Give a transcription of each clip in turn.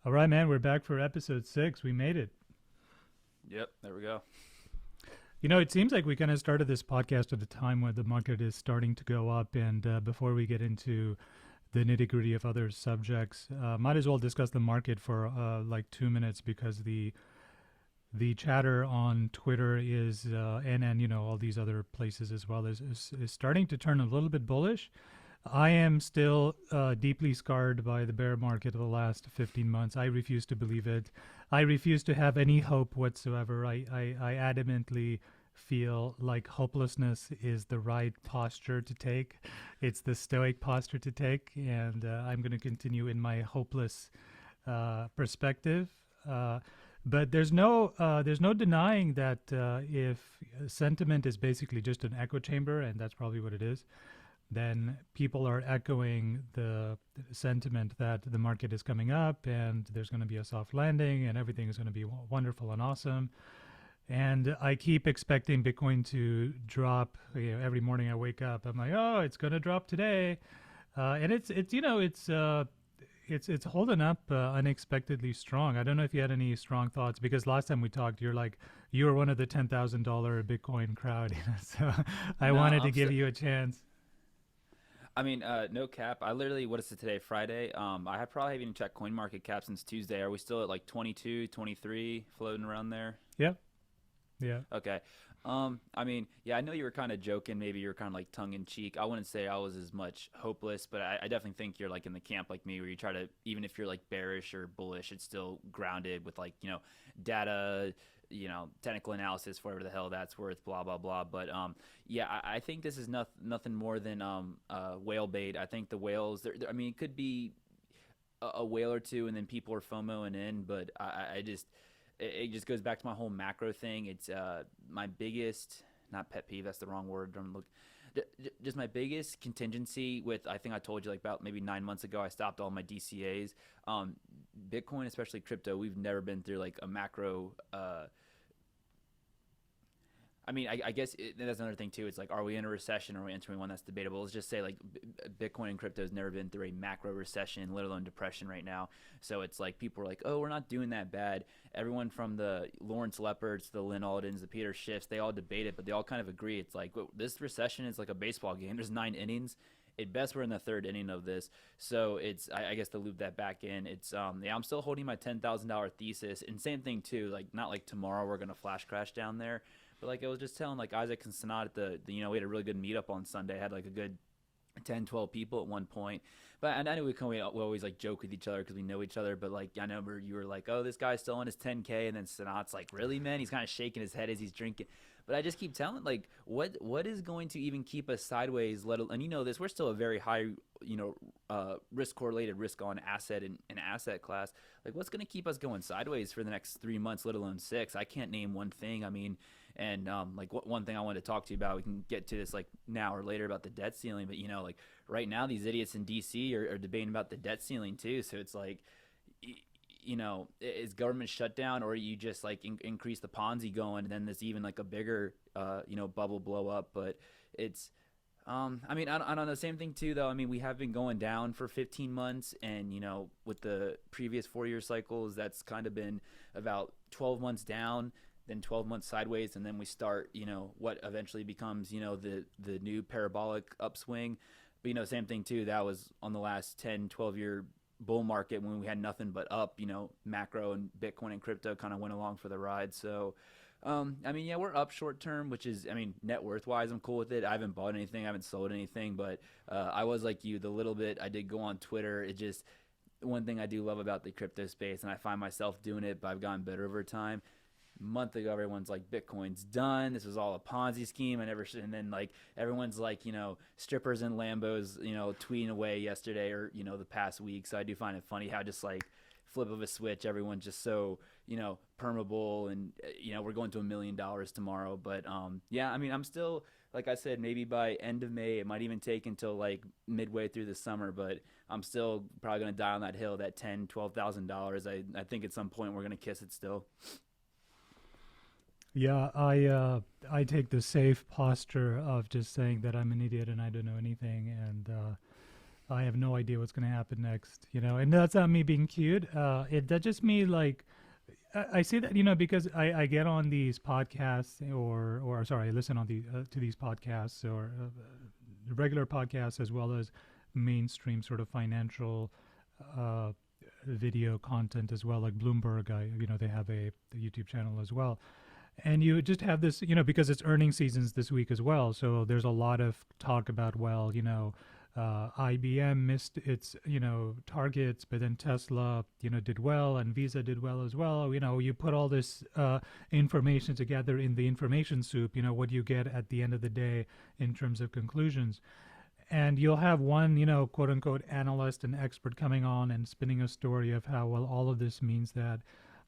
All right, man, we're back for episode 6. We made it. Yep, there we go. You know, it seems like we kind of started this podcast at a time when the market is starting to go up. And before we get into the nitty gritty of other subjects, might as well discuss the market for like 2 minutes because the chatter on Twitter is and you know all these other places as well is starting to turn a little bit bullish. I am still deeply scarred by the bear market of the last 15 months. I refuse to believe it. I refuse to have any hope whatsoever. I adamantly feel like hopelessness is the right posture to take. It's the stoic posture to take, and I'm going to continue in my hopeless perspective. But there's no denying that if sentiment is basically just an echo chamber, and that's probably what it is, then people are echoing the sentiment that the market is coming up and there's going to be a soft landing and everything is going to be wonderful and awesome. And I keep expecting Bitcoin to drop. You know, every morning I wake up, I'm like, oh, it's going to drop today, and it's you know it's holding up unexpectedly strong. I don't know if you had any strong thoughts because last time we talked, you were one of the $10,000 Bitcoin crowd, so I No, wanted to I'm give still. you a chance. No cap. I literally, what is it today? Friday. I have probably haven't even checked Coin Market Cap since Tuesday. Are we still at like 22, 23, floating around there? Yeah. Yeah. Okay. Yeah, I know you were kind of joking. Maybe you were kind of like tongue in cheek. I wouldn't say I was as much hopeless, but I definitely think you're like in the camp like me, where you try to, even if you're like bearish or bullish, it's still grounded with like data, technical analysis, whatever the hell that's worth, blah blah blah. But yeah, I think this is nothing more than whale bait. I think the whales, I mean, it could be a whale or two, and then people are FOMOing in. But I just it just goes back to my whole macro thing. It's my biggest, not pet peeve. That's the wrong word. I'm look. Just my biggest contingency with, I think I told you like about maybe 9 months ago, I stopped all my DCAs. Bitcoin, especially crypto, we've never been through like a macro I guess that's another thing too. It's like, are we in a recession or are we entering one? That's debatable. Let's just say like Bitcoin and crypto has never been through a macro recession, let alone depression right now. So it's like people are like, oh, we're not doing that bad. Everyone from the Lawrence Leppards, the Lynn Aldens, the Peter Schiffs, they all debate it, but they all kind of agree. It's like, this recession is like a baseball game. There's 9 innings. At best, we're in the third inning of this. So it's, I guess, to loop that back in, it's yeah, I'm still holding my $10,000 thesis. And same thing too, like not like tomorrow we're gonna flash crash down there. But like I was just telling like Isaac and Sanat at we had a really good meetup on Sunday. I had like a good 10, 12 people at one point. But and I know we always like joke with each other because we know each other. But like I remember you were like, oh, this guy's still on his 10K, and then Sanat's like, really, man? He's kind of shaking his head as he's drinking. But I just keep telling like, what is going to even keep us sideways? And you know this, we're still a very high risk correlated risk on asset and asset class. Like what's going to keep us going sideways for the next 3 months, let alone six? I can't name one thing. I mean, and like one thing I wanted to talk to you about, we can get to this like now or later about the debt ceiling, but like right now these idiots in DC are debating about the debt ceiling too. So it's like, is government shutdown, or you just like increase the Ponzi going, and then there's even like a bigger bubble blow up. But it's I don't know. Same thing too, though. I mean, we have been going down for 15 months, and with the previous 4-year cycles, that's kind of been about 12 months down, then 12 months sideways, and then we start, what eventually becomes, the new parabolic upswing. But same thing too. That was on the last 10, 12-year bull market when we had nothing but up. Macro and Bitcoin and crypto kind of went along for the ride. So yeah, we're up short term, which is, net worth wise, I'm cool with it. I haven't bought anything, I haven't sold anything, but I was like you, the little bit I did go on Twitter. It just, one thing I do love about the crypto space, and I find myself doing it, but I've gotten better over time. A month ago, everyone's like, Bitcoin's done. This was all a Ponzi scheme. I never should. And then like everyone's like, strippers and Lambos, tweeting away yesterday or the past week. So I do find it funny how just like flip of a switch, everyone's just so permeable, and we're going to $1 million tomorrow. But yeah, I'm still, like I said, maybe by end of May. It might even take until like midway through the summer, but I'm still probably going to die on that hill, that $10,000, $12,000. I think at some point we're going to kiss it still. Yeah, I take the safe posture of just saying that I'm an idiot and I don't know anything, and I have no idea what's going to happen next, and that's not me being cute. That's just me like, I see that, because I get on these podcasts or sorry, I listen on to these podcasts or regular podcasts as well as mainstream sort of financial uh, video content as well, like Bloomberg. They have a YouTube channel as well, and you just have this, because it's earning seasons this week as well. So there's a lot of talk about, well, IBM missed its, targets, but then Tesla, did well, and Visa did well as well. You put all this information together in the information soup. What you get at the end of the day in terms of conclusions. And you'll have one, quote unquote analyst and expert coming on and spinning a story of how, well, all of this means that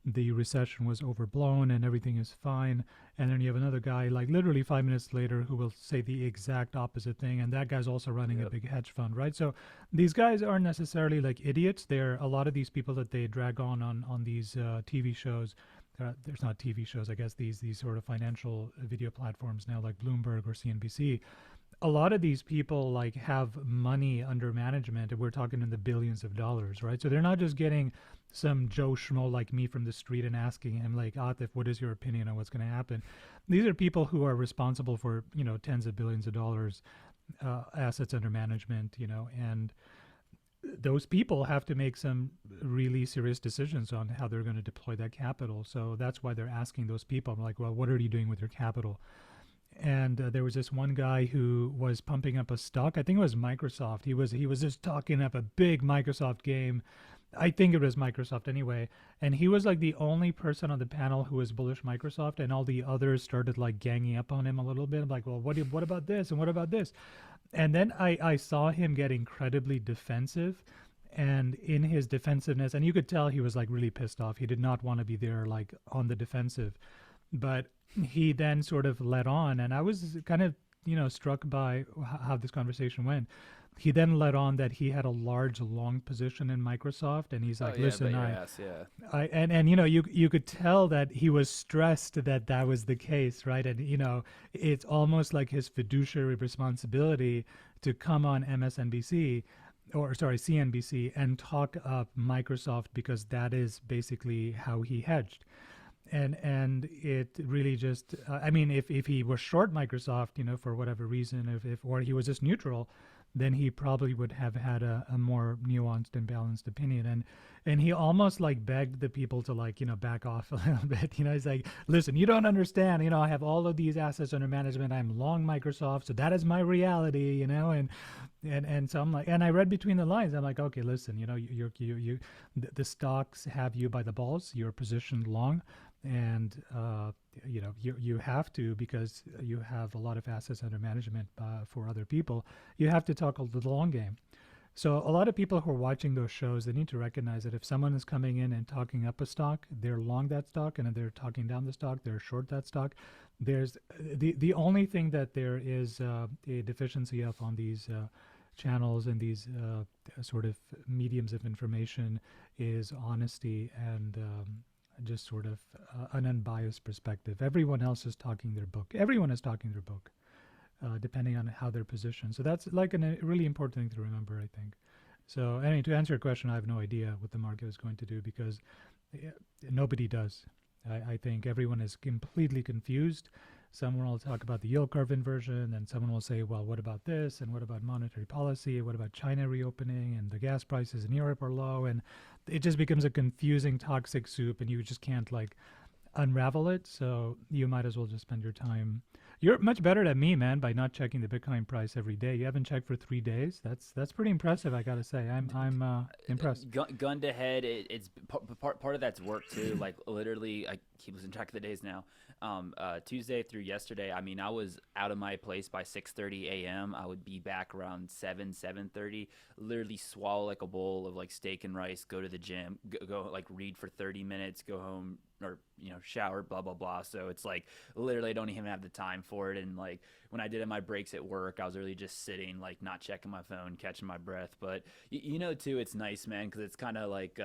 the recession was overblown and everything is fine. And then you have another guy, like literally 5 minutes later, who will say the exact opposite thing. And that guy's also running a big hedge fund, right? So these guys aren't necessarily like idiots. They're a lot of these people that they drag on these TV shows. There's not TV shows, I guess, these sort of financial video platforms now, like Bloomberg or CNBC. A lot of these people like have money under management, and we're talking in the billions of dollars, right? So they're not just getting some Joe Schmo like me from the street and asking him like, Atif, what is your opinion on what's going to happen? These are people who are responsible for, tens of billions of dollars assets under management, and those people have to make some really serious decisions on how they're going to deploy that capital. So that's why they're asking those people. I'm like, well, what are you doing with your capital? And there was this one guy who was pumping up a stock. I think it was Microsoft. He was just talking up a big Microsoft game. I think it was Microsoft anyway. And he was like the only person on the panel who was bullish Microsoft, and all the others started like ganging up on him a little bit. I'm like, well, what about this and what about this? And then I saw him get incredibly defensive. And in his defensiveness, and you could tell he was like really pissed off. He did not want to be there like on the defensive. But he then sort of led on, and I was kind of, struck by how this conversation went. He then led on that he had a large long position in Microsoft, and he's like, listen, you could tell that he was stressed that that was the case, right? And it's almost like his fiduciary responsibility to come on MSNBC or sorry CNBC and talk up Microsoft, because that is basically how he hedged. And it really just I mean, if he was short Microsoft, for whatever reason, if or he was just neutral, then he probably would have had a more nuanced and balanced opinion. And he almost like begged the people to like, back off a little bit. He's like, listen, you don't understand, I have all of these assets under management. I'm long Microsoft, so that is my reality, and so I'm like, and I read between the lines. I'm like, okay, listen, the stocks have you by the balls. You're positioned long, and you have to, because you have a lot of assets under management for other people. You have to talk the long game. So a lot of people who are watching those shows, they need to recognize that if someone is coming in and talking up a stock, they're long that stock, and if they're talking down the stock, they're short that stock. There's the only thing that there is a deficiency of on these channels and these sort of mediums of information is honesty and just sort of an unbiased perspective. Everyone else is talking their book. Everyone is talking their book, depending on how they're positioned. So that's like a really important thing to remember, I think. So anyway, to answer your question, I have no idea what the market is going to do, because nobody does. I think everyone is completely confused. Someone will talk about the yield curve inversion, and someone will say, well, what about this? And what about monetary policy? What about China reopening? And the gas prices in Europe are low. And it just becomes a confusing, toxic soup, and you just can't like unravel it. So you might as well just spend your time. You're much better than me, man, by not checking the Bitcoin price every day. You haven't checked for 3 days. That's pretty impressive, I gotta say. I'm impressed. Gun to head, it's part of that's work too. Like literally, I keep losing track of the days now. Tuesday through yesterday, I mean, I was out of my place by 6:30 a.m. I would be back around 7:30. Literally swallow like a bowl of like steak and rice. Go to the gym. Go like read for 30 minutes. Go home, or shower, blah blah blah. So it's like literally I don't even have the time for it. And like when I did my breaks at work, I was really just sitting, like not checking my phone, catching my breath. But too, it's nice, man, because it's kind of like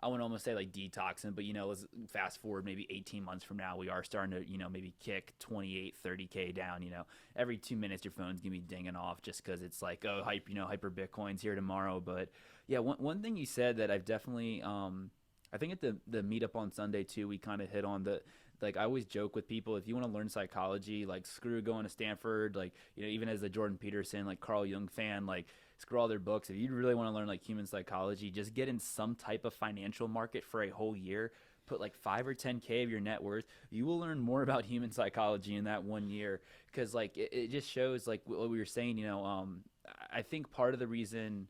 I wouldn't almost say like detoxing, but let's fast forward maybe 18 months from now, we are starting to, maybe kick 28, 30K down. Every 2 minutes your phone's gonna be dinging off just because it's like, oh, hyper Bitcoin's here tomorrow. But yeah, one thing you said that I've definitely, I think at the meetup on Sunday too, we kind of hit on the, like, I always joke with people, if you want to learn psychology, like, screw going to Stanford, like, even as a Jordan Peterson, like, Carl Jung fan, like, screw all their books. If you really want to learn like human psychology, just get in some type of financial market for a whole year. Put like 5 or 10K of your net worth. You will learn more about human psychology in that 1 year, because like it just shows like what we were saying. I think part of the reason,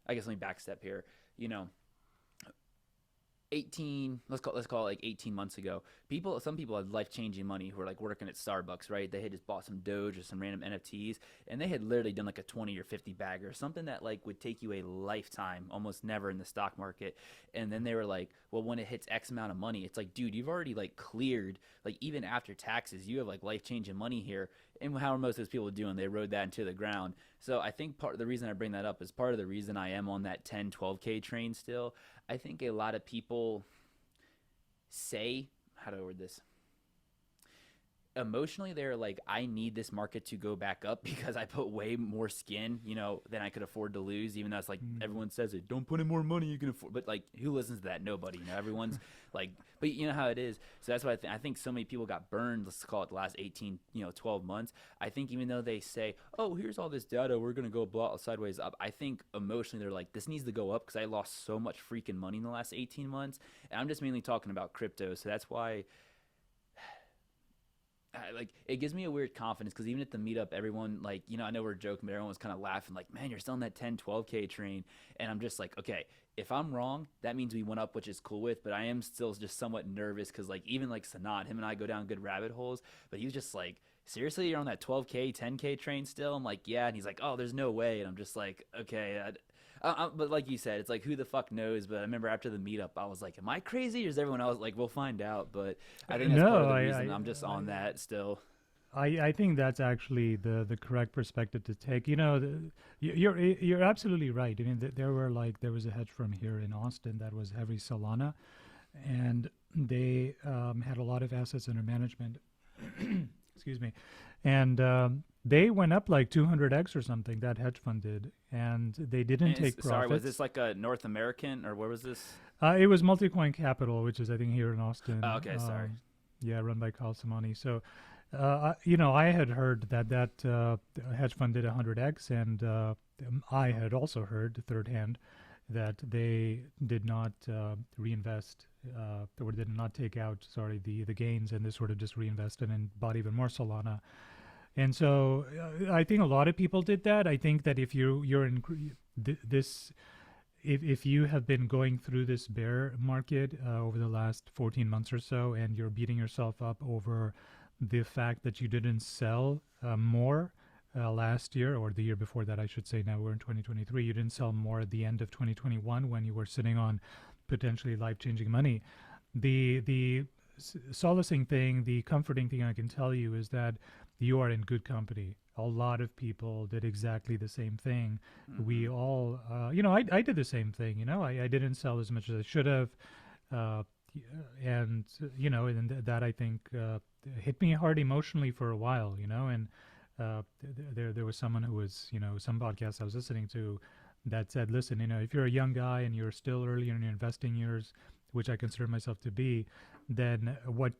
I guess, let me backstep here. You know, 18, let's call it like 18 months ago, some people had life-changing money who were like working at Starbucks, right? They had just bought some Doge or some random NFTs, and they had literally done like a 20 or 50 bagger, something that like would take you a lifetime, almost never in the stock market. And then they were like, well, when it hits X amount of money, it's like, dude, you've already like cleared, like, even after taxes, you have like life-changing money here. And how are most of those people doing? They rode that into the ground. So I think part of the reason I bring that up is part of the reason I am on that 10, 12K train still. I think a lot of people say, how do I word this? Emotionally, they're like, I need this market to go back up because I put way more skin, than I could afford to lose. Even though it's like everyone says it, don't put in more money you can afford. But like, who listens to that? Nobody. Everyone's like, but you know how it is. So that's why I think so many people got burned. Let's call it the last 18, 12 months. I think even though they say, oh, here's all this data, we're gonna go blah sideways up. I think emotionally they're like, this needs to go up because I lost so much freaking money in the last 18 months. And I'm just mainly talking about crypto. So that's why. Like, it gives me a weird confidence because even at the meetup, everyone, like, I know we're joking, but everyone was kind of laughing like, man, you're still on that 10, 12K train. And I'm just like, okay, if I'm wrong, that means we went up, which is cool with, but I am still just somewhat nervous because, like, even like Sanat, him and I go down good rabbit holes, but he was just like, seriously, you're on that 12K, 10K train still? I'm like, yeah. And he's like, oh, there's no way. And I'm just like, okay. But like you said, it's like, who the fuck knows? But I remember after the meetup, I was like, am I crazy, or is everyone else like, we'll find out? But I think that's part of No, the reason I'm just on that still. I think that's actually the correct perspective to take. You're absolutely right. I mean, there was a hedge firm here in Austin that was heavy Solana, and they had a lot of assets under management. Excuse me, and they went up like 200x or something. That hedge fund did, and they didn't take profits. Sorry, was this like a North American, or where was this? It was Multicoin Capital, which is I think here in Austin. Oh, okay, sorry. Yeah, run by Kyle Samani. So. I had heard that hedge fund did 100x, and I had also heard third hand that they did not reinvest or did not take out, the gains, and they sort of just reinvested and bought even more Solana. And so I think a lot of people did that. I think that if you're in this, if you have been going through this bear market over the last 14 months or so, and you're beating yourself up over the fact that you didn't sell more last year, or the year before that, I should say. Now we're in 2023. You didn't sell more at the end of 2021 when you were sitting on potentially life-changing money. The solacing thing, the comforting thing I can tell you is that you are in good company. A lot of people did exactly the same thing. Mm-hmm. We all, I did the same thing. I didn't sell as much as I should have. And that I think hit me hard emotionally for a while, and there was someone who was, some podcast I was listening to that said, listen, if you're a young guy and you're still early in your investing years, which I consider myself to be, then what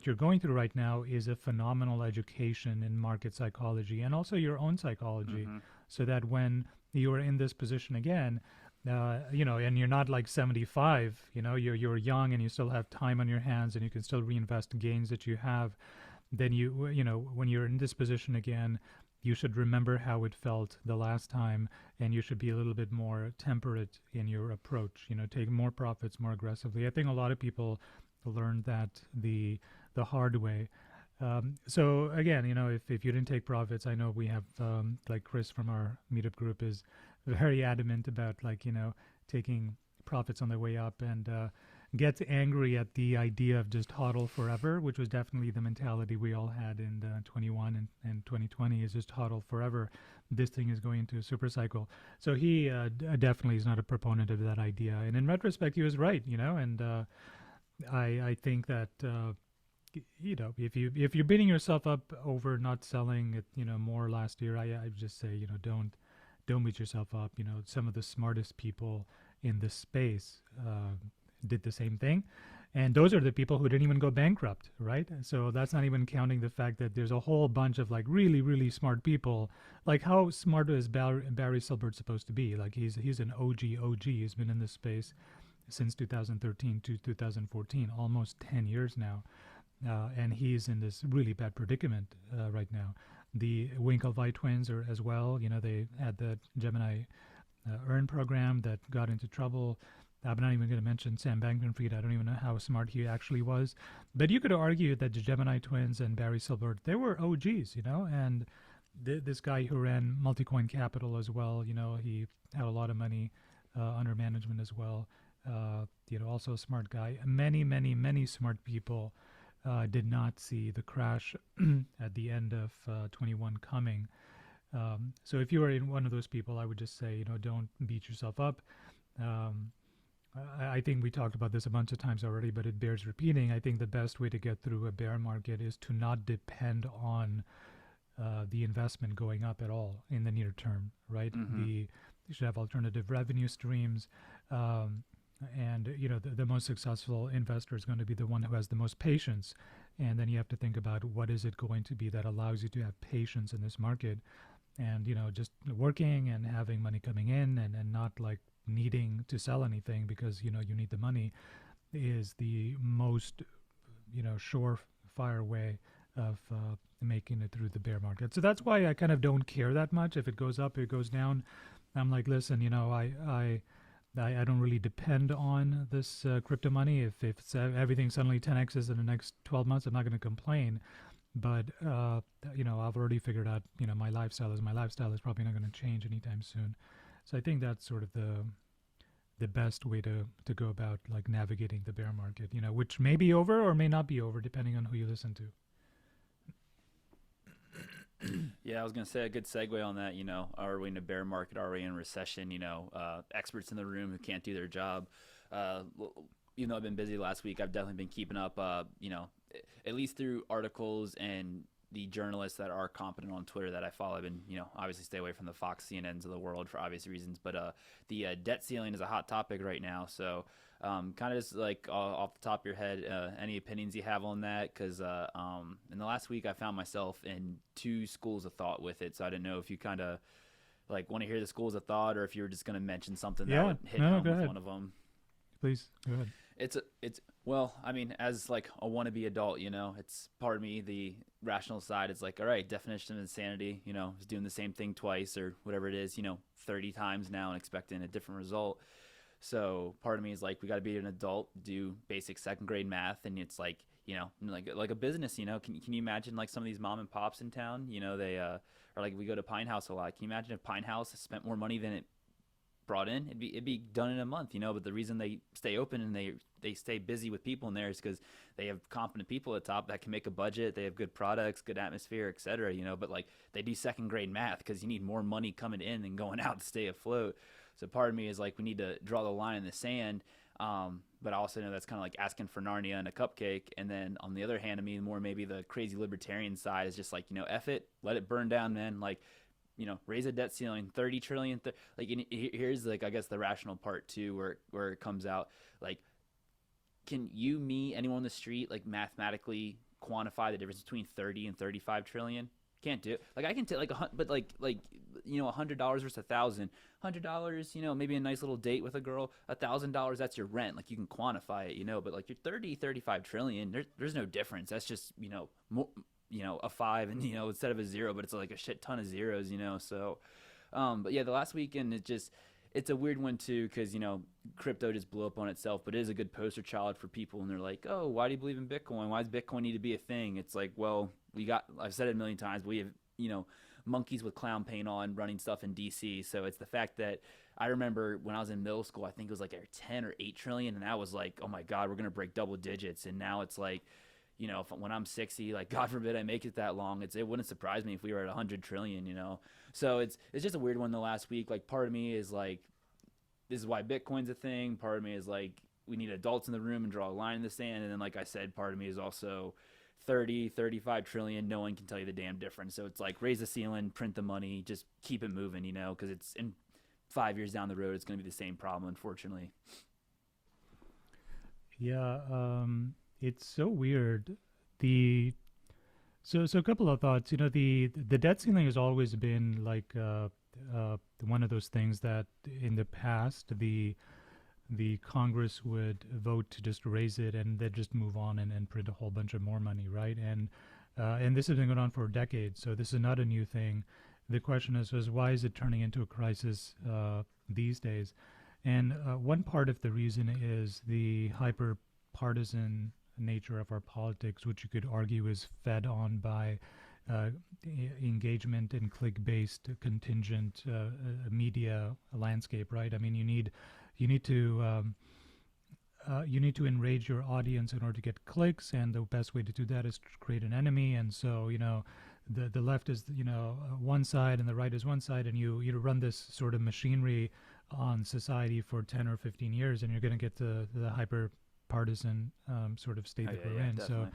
you're going through right now is a phenomenal education in market psychology and also your own psychology, mm-hmm. so that when you are in this position again, and you're not like 75, you're young and you still have time on your hands and you can still reinvest gains that you have, then when you're in this position again, you should remember how it felt the last time, and you should be a little bit more temperate in your approach, take more profits more aggressively. I think a lot of people learned that the hard way. So again, if you didn't take profits, I know we have like Chris from our meetup group is very adamant about taking profits on their way up, and gets angry at the idea of just hodl forever, which was definitely the mentality we all had in 21 and 2020, is just hodl forever. This thing is going into a super cycle. So he definitely is not a proponent of that idea. And in retrospect, he was right, and I think that if you're beating yourself up over not selling it, more last year, I just say, don't beat yourself up. Some of the smartest people in this space did the same thing. And those are the people who didn't even go bankrupt, right? So that's not even counting the fact that there's a whole bunch of like really, really smart people. Like how smart is Barry Silbert supposed to be? Like he's an OG. He's been in this space since 2013 to 2014, almost 10 years now. And he's in this really bad predicament right now. The Winklevi twins are as well. They had the Gemini Earn program that got into trouble. I'm not even going to mention Sam Bankman-Fried. I don't even know how smart he actually was. But you could argue that the Gemini twins and Barry Silbert, they were OGs, and this guy who ran Multicoin Capital as well, he had a lot of money under management as well. Also a smart guy. Many, many, many smart people did not see the crash at the end of 21 coming. So if you are in one of those people, I would just say, don't beat yourself up. I think we talked about this a bunch of times already, but it bears repeating. I think the best way to get through a bear market is to not depend on the investment going up at all in the near term, right? Mm-hmm. You should have alternative revenue streams. And the most successful investor is going to be the one who has the most patience. And then you have to think about what is it going to be that allows you to have patience in this market. And, just working and having money coming in and not like needing to sell anything because, you need the money is the most, surefire way of making it through the bear market. So that's why I kind of don't care that much. If it goes up, it goes down. I'm like, listen, I don't really depend on this crypto money. If everything suddenly 10x's in the next 12 months, I'm not going to complain. But, I've already figured out, my lifestyle is probably not going to change anytime soon. So I think that's sort of the best way to go about like navigating the bear market, which may be over or may not be over depending on who you listen to. Yeah, I was going to say a good segue on that. Are we in a bear market? Are we in recession? Experts in the room who can't do their job. Even though I've been busy last week, I've definitely been keeping up, at least through articles and the journalists that are competent on Twitter that I follow. I've been, obviously stay away from the Fox CNNs of the world for obvious reasons. But the debt ceiling is a hot topic right now. So kind of just like off the top of your head, any opinions you have on that? Because in the last week, I found myself in two schools of thought with it. So I didn't know if you kind of like want to hear the schools of thought or if you were just going to mention something that would hit home with one of them. Please, go ahead. Well, I mean, as like a wannabe adult, it's part of me, the rational side is like, all right, definition of insanity, is doing the same thing twice or whatever it is, 30 times now and expecting a different result. So part of me is like, we got to be an adult, do basic second grade math. And it's like, like a business, can you imagine like some of these mom and pops in town, they, or like we go to Pine House a lot. Can you imagine if Pine House spent more money than it brought in? It'd be done in a month, but the reason they stay open and they stay busy with people in there is because they have competent people at the top that can make a budget. They have good products, good atmosphere, etc. But like they do second grade math because you need more money coming in than going out to stay afloat. So part of me is like, we need to draw the line in the sand. But I also know that's kind of like asking for Narnia and a cupcake. And then on the other hand, I mean, more maybe the crazy libertarian side is just like, F it, let it burn down, man. Like, raise a debt ceiling, 30 trillion. Here's like, I guess the rational part too, where it comes out. Like, can you, me, anyone on the street, like mathematically quantify the difference between 30 and 35 trillion? Can't do it. Like I can take like but like $100 versus $1,000. Maybe a nice little date with a girl. $1,000, that's your rent. Like you can quantify it, but like your 35 trillion, there's no difference. That's just more, a 5 and instead of a 0, but it's like a shit ton of zeros. So but yeah, the last weekend it's a weird one too, because crypto just blew up on itself, but it is a good poster child for people, and they're like, oh, why do you believe in Bitcoin? Why does Bitcoin need to be a thing? It's like, well, I've said it a million times, but we have monkeys with clown paint on running stuff in DC. So it's the fact that I remember when I was in middle school, I think it was like at 10 or 8 trillion, and I was like, oh my god, we're gonna break double digits. And now it's like, when I'm 60, like God forbid I make it that long, it wouldn't surprise me if we were at 100 trillion. So it's just a weird one the last week. Like part of me is like, this is why Bitcoin's a thing. Part of me is like, we need adults in the room and draw a line in the sand. And then, like I said, part of me is also 30, 35 trillion. No one can tell you the damn difference. So it's like, raise the ceiling, print the money, just keep it moving, because it's in 5 years down the road, it's going to be the same problem, unfortunately. Yeah, it's so weird. The so a couple of thoughts. The debt ceiling has always been like one of those things that in the past the Congress would vote to just raise it and then just move on and print a whole bunch of more money, right? And this has been going on for decades, so this is not a new thing. The question is why is it turning into a crisis these days? And one part of the reason is the hyper partisan nature of our politics, which you could argue is fed on by engagement in click-based contingent media landscape, right? I mean, you need to enrage your audience in order to get clicks, and the best way to do that is to create an enemy. And so, the left is one side and the right is one side, and you run this sort of machinery on society for 10 or 15 years, and you're going to get the hyper partisan sort of state that we're in. Definitely.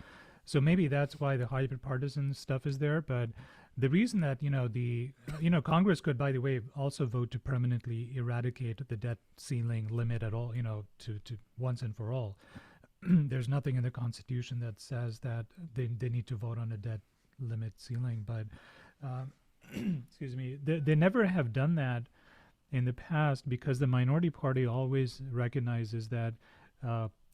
So maybe that's why the hyper partisan stuff is there. But the reason that Congress could, by the way, also vote to permanently eradicate the debt ceiling limit at all, to once and for all. There's nothing in the Constitution that says that they need to vote on a debt limit ceiling, but excuse me, they never have done that in the past because the minority party always recognizes that,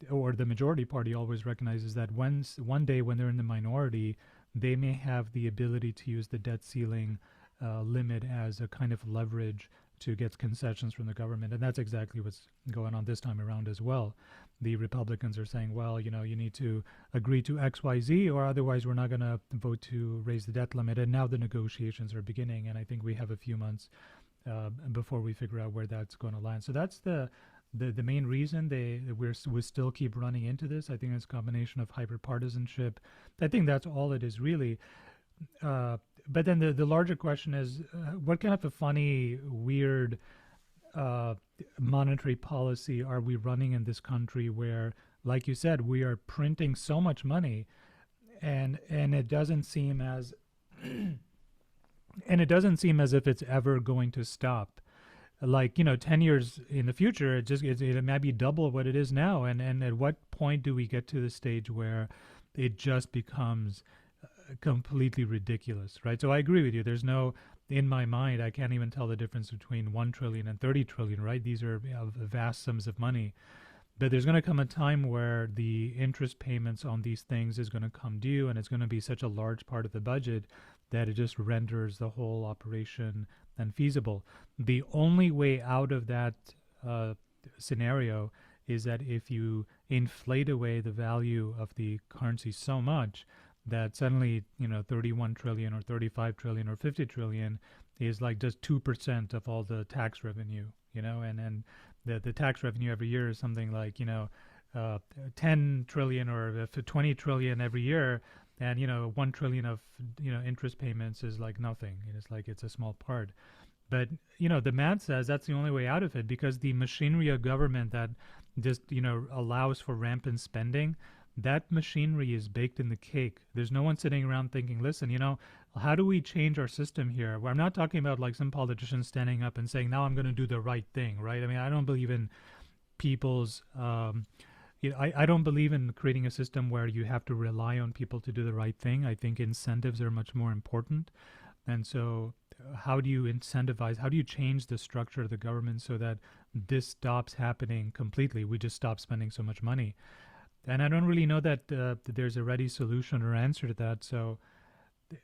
or the majority party always recognizes that one day when they're in the minority, they may have the ability to use the debt ceiling limit as a kind of leverage to get concessions from the government. And that's exactly what's going on this time around as well. The Republicans are saying, well, you need to agree to X, Y, Z, or otherwise we're not going to vote to raise the debt limit. And now the negotiations are beginning, and I think we have a few months before we figure out where that's going to land. So that's the main reason we still keep running into this. I think it's a combination of hyperpartisanship. I think that's all it is really. But then the larger question is, what kind of a funny, weird monetary policy are we running in this country where, like you said, we are printing so much money, and it doesn't seem as and it doesn't seem as if it's ever going to stop. Like 10 years in the future, it might be double what it is now, and at what point do we get to the stage where it just becomes completely ridiculous, right? So I agree with you. There's no, in my mind, I can't even tell the difference between 1 trillion and 30 trillion, right? These are vast sums of money. But there's going to come a time where the interest payments on these things is going to come due, and it's going to be such a large part of the budget that it just renders the whole operation unfeasible. The only way out of that scenario is that if you inflate away the value of the currency so much that suddenly 31 trillion or 35 trillion or 50 trillion is like just 2% of all the tax revenue, and the tax revenue every year is something like 10 trillion or 20 trillion every year, and 1 trillion of interest payments is like nothing. It's a small part. But the math says that's the only way out of it, because the machinery of government that just allows for rampant spending, that machinery is baked in the cake. There's no one sitting around thinking, listen, how do we change our system here? Well, I'm not talking about like some politician standing up and saying, now I'm going to do the right thing, right? I mean, I don't believe in people's, I don't believe in creating a system where you have to rely on people to do the right thing. I think incentives are much more important. And so how do you incentivize, how do you change the structure of the government so that this stops happening completely? We just stop spending so much money. And I don't really know that there's a ready solution or answer to that. So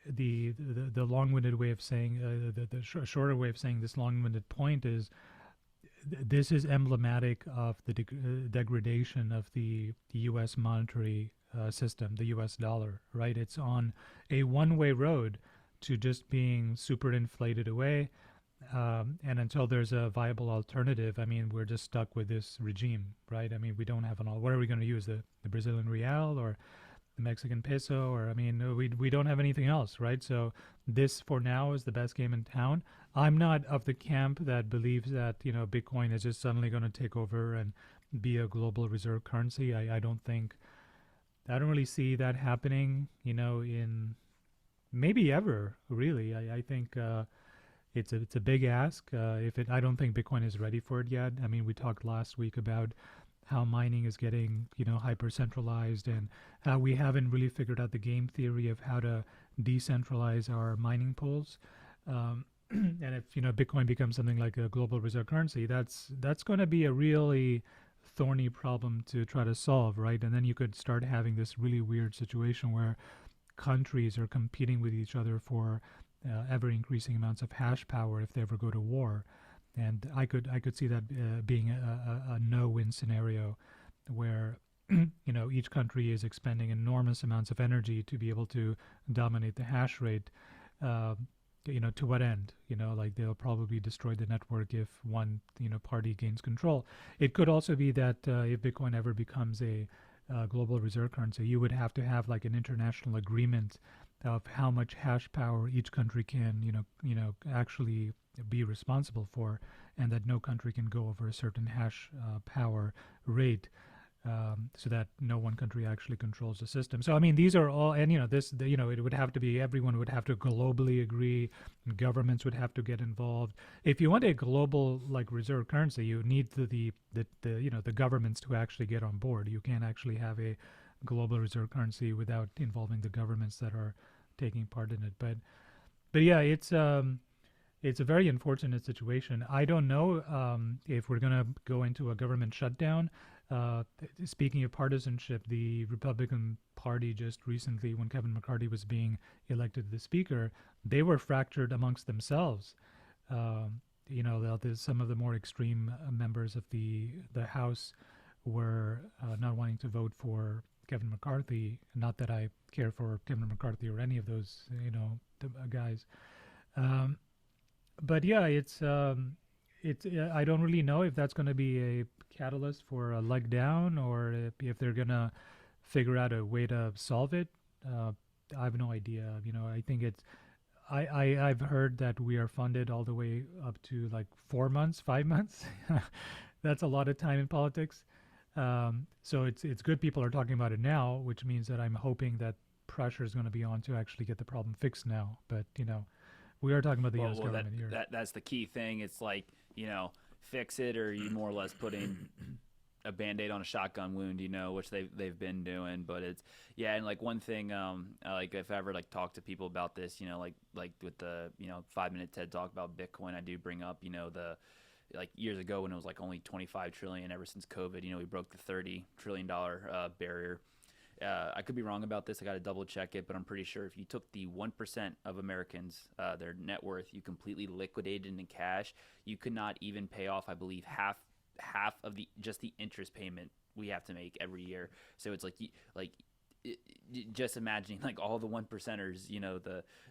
the long-winded way of saying, the shorter way of saying this long-winded point is, this is emblematic of the degradation of the U.S. monetary system, the U.S. dollar, right? It's on a one-way road to just being super inflated away. And until there's a viable alternative, I mean, we're just stuck with this regime, right? I mean, we don't have an all. What are we going to use? The Brazilian real or the Mexican peso? Or I mean, we don't have anything else, right? So this for now is the best game in town. I'm not of the camp that believes that Bitcoin is just suddenly going to take over and be a global reserve currency. I don't really see that happening. In maybe ever really. I think. It's a big ask. I don't think Bitcoin is ready for it yet. I mean, we talked last week about how mining is getting hyper centralized, and how we haven't really figured out the game theory of how to decentralize our mining pools. And if Bitcoin becomes something like a global reserve currency, that's going to be a really thorny problem to try to solve, right? And then you could start having this really weird situation where countries are competing with each other for ever increasing amounts of hash power if they ever go to war. And I could see that being a no-win scenario, where each country is expending enormous amounts of energy to be able to dominate the hash rate. Uh, to what end? Like they'll probably destroy the network if one party gains control. It could also be that if Bitcoin ever becomes a global reserve currency, you would have to have like an international agreement of how much hash power each country can actually be responsible for, and that no country can go over a certain hash power rate, so that no one country actually controls the system. So I mean, these are all, and it would have to be, everyone would have to globally agree, governments would have to get involved. If you want a global like reserve currency, you need the governments to actually get on board. You can't actually have a global reserve currency without involving the governments that are taking part in it. But yeah, it's a very unfortunate situation. I don't know if we're gonna go into a government shutdown. Speaking of partisanship, the Republican Party just recently, when Kevin McCarthy was being elected the Speaker, they were fractured amongst themselves. Some of the more extreme members of the House were not wanting to vote for Kevin McCarthy. Not that I care for Kevin McCarthy or any of those, guys. But yeah, it's I don't really know if that's going to be a catalyst for a leg down, or if they're going to figure out a way to solve it. I have no idea. I think I've heard that we are funded all the way up to like 4 months, 5 months. That's a lot of time in politics. So it's good people are talking about it now, which means that I'm hoping that pressure is going to be on to actually get the problem fixed now. But we are talking about the U.S. government here. That's the key thing. It's like, fix it, or you more or less putting a Band-Aid on a shotgun wound, which they've been doing. But it's, yeah, and like one thing, like if I ever like talk to people about this, like with the 5-minute TED talk about Bitcoin, I do bring up the, like years ago when it was like only 25 trillion. Ever since COVID, we broke the $30 trillion barrier. I could be wrong about this. I got to double check it, but I'm pretty sure if you took the 1% of Americans, their net worth, you completely liquidated into cash, you could not even pay off, I believe, half of just the interest payment we have to make every year. So it's like just imagining like all the 1%ers,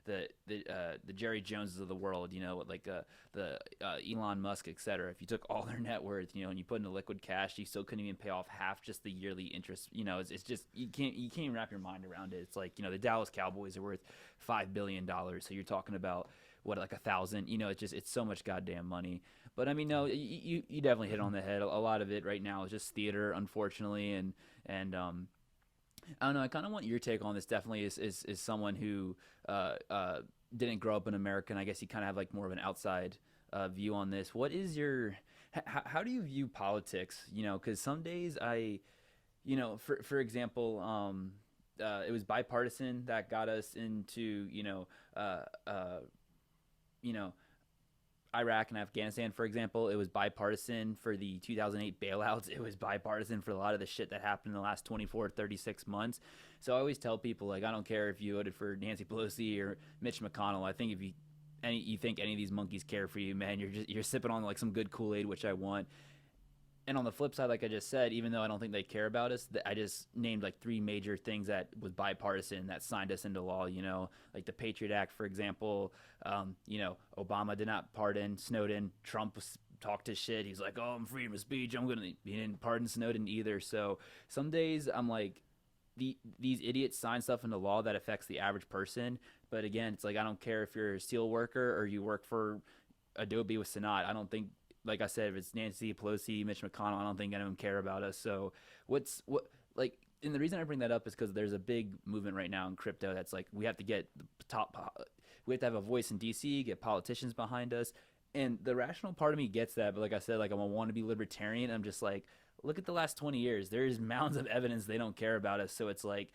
the Jerry Joneses of the world, like the Elon Musk, etc. If you took all their net worth, and you put into liquid cash, you still couldn't even pay off half just the yearly interest. It's just you can't even wrap your mind around it. It's like the Dallas Cowboys are worth $5 billion, so you're talking about what, like 1,000. It's so much goddamn money. But I mean, no, you definitely hit on the head. A lot of it right now is just theater, unfortunately, and I don't know. I kind of want your take on this. Definitely, is someone who didn't grow up in America, and I guess you kind of have like more of an outside view on this. What is your how do you view politics? Because some days for example, it was bipartisan that got us into Iraq and Afghanistan, for example. It was bipartisan for the 2008 bailouts. It was bipartisan for a lot of the shit that happened in the last 24, 36 months. So I always tell people, like, I don't care if you voted for Nancy Pelosi or Mitch McConnell. I think if you think any of these monkeys care for you, man, you're sipping on like some good Kool-Aid, which I want. And on the flip side, like I just said, even though I don't think they care about us, I just named like three major things that was bipartisan that signed us into law. Like the Patriot Act, for example. Obama did not pardon Snowden. Trump talked his shit. He's like, "Oh, I'm freedom of speech. I'm gonna." He didn't pardon Snowden either. So some days I'm like, these idiots sign stuff into law that affects the average person. But again, it's like I don't care if you're a steel worker or you work for Adobe with Sanat. I don't think, like I said, if it's Nancy Pelosi, Mitch McConnell, I don't think anyone care about us. So what like, and the reason I bring that up is because there's a big movement right now in crypto that's like we have to get the we have to have a voice in DC, get politicians behind us, and the rational part of me gets that. But like I said, like I want to be libertarian. I'm just like, look at the last 20 years. There's mounds of evidence they don't care about us. So it's like,